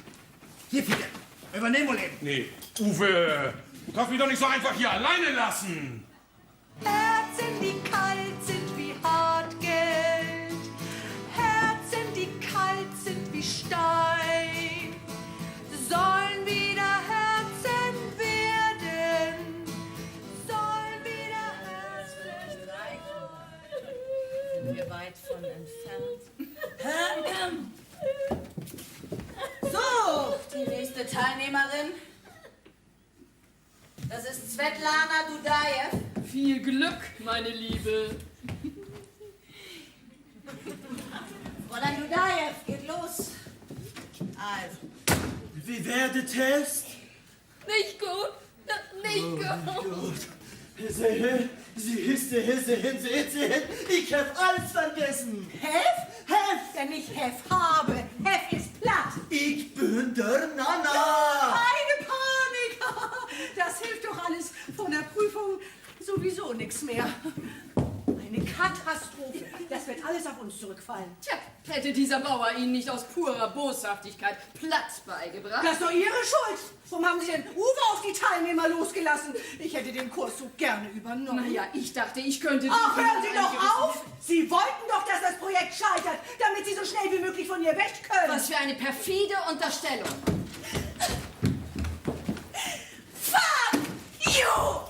Hier, Fiete. Übernehmen wir eben. Nee, Uwe, du kannst mich doch nicht so einfach hier alleine lassen. Herzen, die kalt sind wie Hartgeld. Herzen, die kalt sind wie Stein. Sollen wieder Herzen werden. Sollen wieder Herzen Sind wir weit von entfernt. So, die nächste Teilnehmerin. Das ist Svetlana Dudajew. Viel Glück, meine Liebe. Fräulein Dudajew, geht los. Also. Wie wäre der Test? Nicht gut. Nicht gut. Sie Hisse, Hitze. Ich hab alles vergessen. Hef? Wenn ich Hef habe. Hef ist platt. Ich bin der Nana. Keine Panik. das hilft doch alles. Von der Prüfung sowieso nichts mehr. Eine Katastrophe. Das wird alles auf uns zurückfallen. Tja, hätte dieser Bauer Ihnen nicht aus purer Boshaftigkeit Platz beigebracht? Das ist doch Ihre Schuld. Warum haben Sie denn Uwe auf die Teilnehmer losgelassen? Ich hätte den Kurs so gerne übernommen. Naja, ich dachte, ich könnte... Ach, hören Sie doch auf! Sie wollten doch, dass das Projekt scheitert, damit Sie so schnell wie möglich von hier weg können. Was für eine perfide Unterstellung. Fuck you!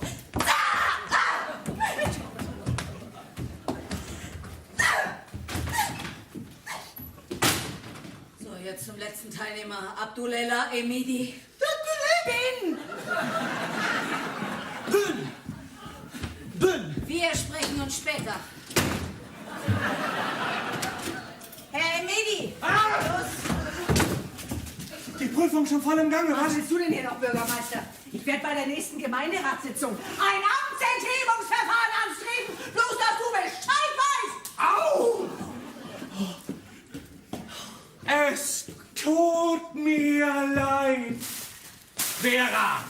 So, jetzt zum letzten Teilnehmer. Abdullah Emidi. Wir sprechen uns später. Herr Emidi! Die Prüfung schon voll im Gange, Was willst du denn hier noch, Bürgermeister? Ich werde bei der nächsten Gemeinderatssitzung ein Amtsenthebungsverfahren anstreben, bloß dass du Bescheid weißt! Au! Es tut mir leid. Vera!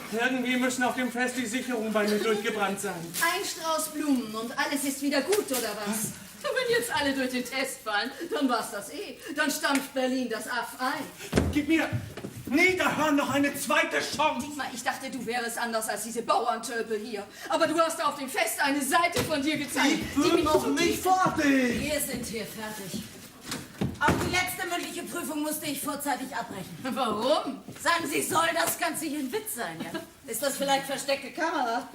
Irgendwie müssen auf dem Fest die Sicherungen bei mir durchgebrannt sein. Ein Strauß Blumen und alles ist wieder gut, oder was? Wenn jetzt alle durch den Test fallen, dann war's das eh. Dann stampft Berlin das Aff ein. Gib mir Niederhörn noch eine zweite Chance. Dietmar, ich dachte, du wärest anders als diese Bauerntölpel hier. Aber du hast auf dem Fest eine Seite von dir gezeigt. Ich bin noch nicht fertig. Wir sind hier fertig. Auch die letzte mündliche Prüfung musste ich vorzeitig abbrechen. Warum? Sagen Sie, soll das Ganze hier ein Witz sein, ja? Ist das vielleicht versteckte Kamera?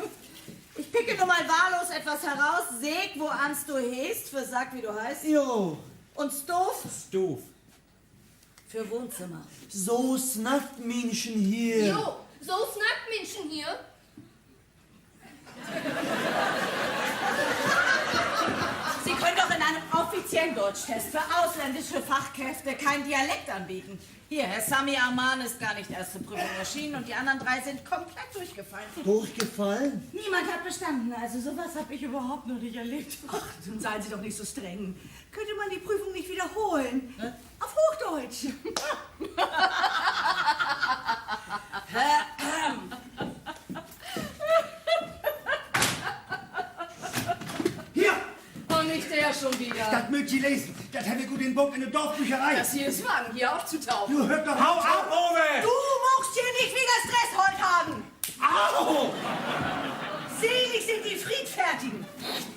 Ich picke nur mal wahllos etwas heraus. Seg, wo ans du hest, für sag, wie du heißt. Jo, Und Stoff Doof. für Wohnzimmer. so snackt Menschen hier. Jo, so snackt Menschen hier. Sie können doch in einem offiziellen Deutschtest für ausländische Fachkräfte keinen Dialekt anbieten. Hier, Herr Sami Aman ist gar nicht erst zur Prüfung erschienen und die anderen 3 sind komplett durchgefallen. Durchgefallen? Niemand hat bestanden, also sowas habe ich überhaupt noch nicht erlebt. Ach, nun seien Sie doch nicht so streng. Könnte man die Prüfung nicht wiederholen? Auf Hochdeutsch. Hier! Und nicht der schon wieder. Das mögt Sie lesen. Das hätte gut in Bock in der Dorfbücherei. Das hier ist Wagen, hier aufzutauchen. Du hört doch Hau ab, Uwe! Du muckst hier nicht wieder Stress heute haben. Au! Selig sind die Friedfertigen.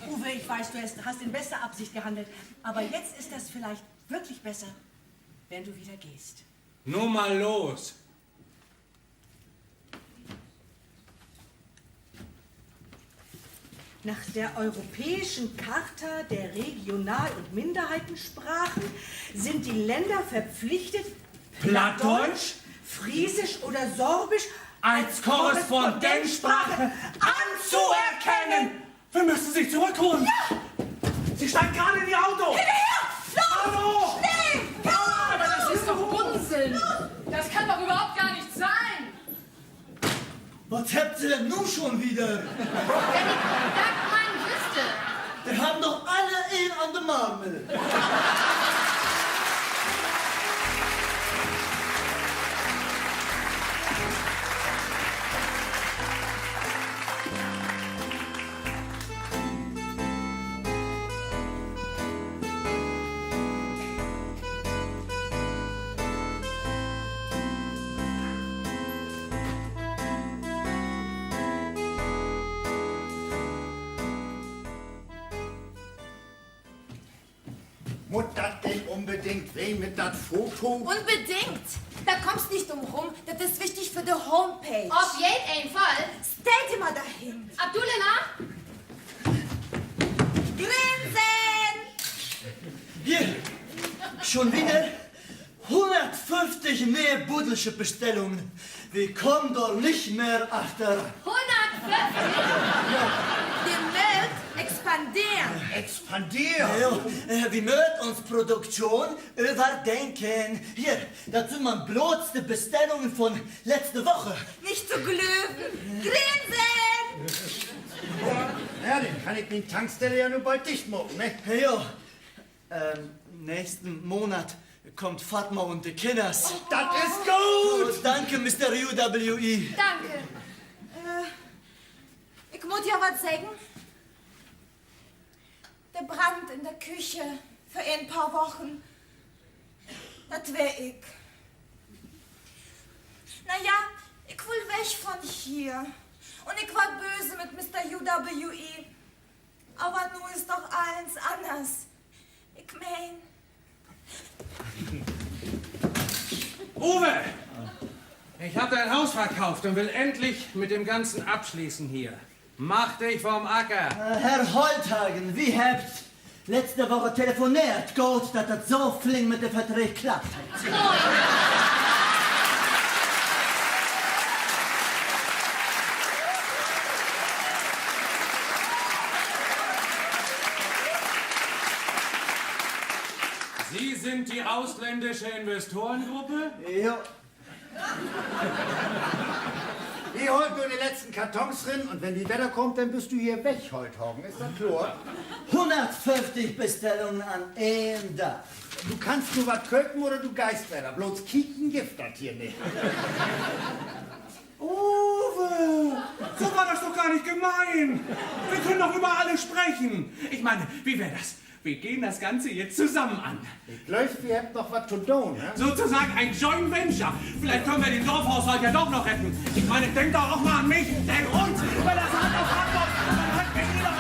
Uwe, ich weiß, du hast in bester Absicht gehandelt. Aber jetzt ist das vielleicht wirklich besser, wenn du wieder gehst. Nur mal los. Nach der Europäischen Charta der Regional- und Minderheitensprachen sind die Länder verpflichtet, Plattdeutsch Friesisch oder Sorbisch als Korrespondentsprache anzuerkennen. Wir müssen sie zurückholen. Ja! Sie steigt gerade in ihr Auto. Hinterher! Los! Hallo! Schnell! Aber das ist doch Unsinn. Das kann doch überhaupt gar nicht sein. Was habt ihr denn nun schon wieder? Wenn ich Bergmann wüsste. Wir haben doch alle ihn an der Marmel. Muss das denn unbedingt weh mit das Foto? Unbedingt. Da kommst nicht drum rum. Das ist wichtig für die Homepage. Auf jeden Fall. Stell dir mal dahin. Abdullah, Grinsen! Hier, schon wieder 150 mehr buddhische Bestellungen. Wir kommen doch nicht mehr achter. 150. Wir mögt expandieren. Expandieren? Ja, wir möchten uns Produktion überdenken. Hier, dazu man bloß die Bestellungen von letzter Woche. Nicht zu glühen. Grinsen! Ja, dann kann ich die Tankstelle ja nur bald dicht machen, ne? Ja, nächsten Monat kommt Fatma und die Kinders. Das ist gut! Oh, danke, Mr. UWE. Danke. Ich muss ja was sagen. Der Brand in der Küche für ein paar Wochen, das wär ich. Naja, ich will weg von hier. Und ich war böse mit Mr. UWE. Aber nun ist doch alles anders. Ich mein... Uwe! Ich habe dein Haus verkauft und will endlich mit dem Ganzen abschließen hier. Mach dich vom Acker. Herr Holthagen, wie habt letzte Woche telefoniert? Gut, dass das so flink mit dem Vertrag klappt. Sie sind die ausländische Investorengruppe? Ja. Die holt nur die letzten Kartons drin und wenn die Wetter kommt, dann bist du hier weg, Holthagen. Ist das klar? 150 Bestellungen an einem Tag. Du kannst nur was köken oder du Geistwetter. Bloß kicken Gift das hier nicht. Uwe, so war das doch gar nicht gemein. Wir können doch über alles sprechen. Ich meine, wie wäre das? Wir gehen das Ganze jetzt zusammen an. Ich glaube, wir hätten noch was zu tun, ne? Sozusagen ein Joint Venture. Vielleicht können wir den Dorfhaushalt ja doch noch retten. Ich meine, denkt doch auch mal an mich, den Hund. Wenn das Hand auf Hand läuft, dann hat mir jeder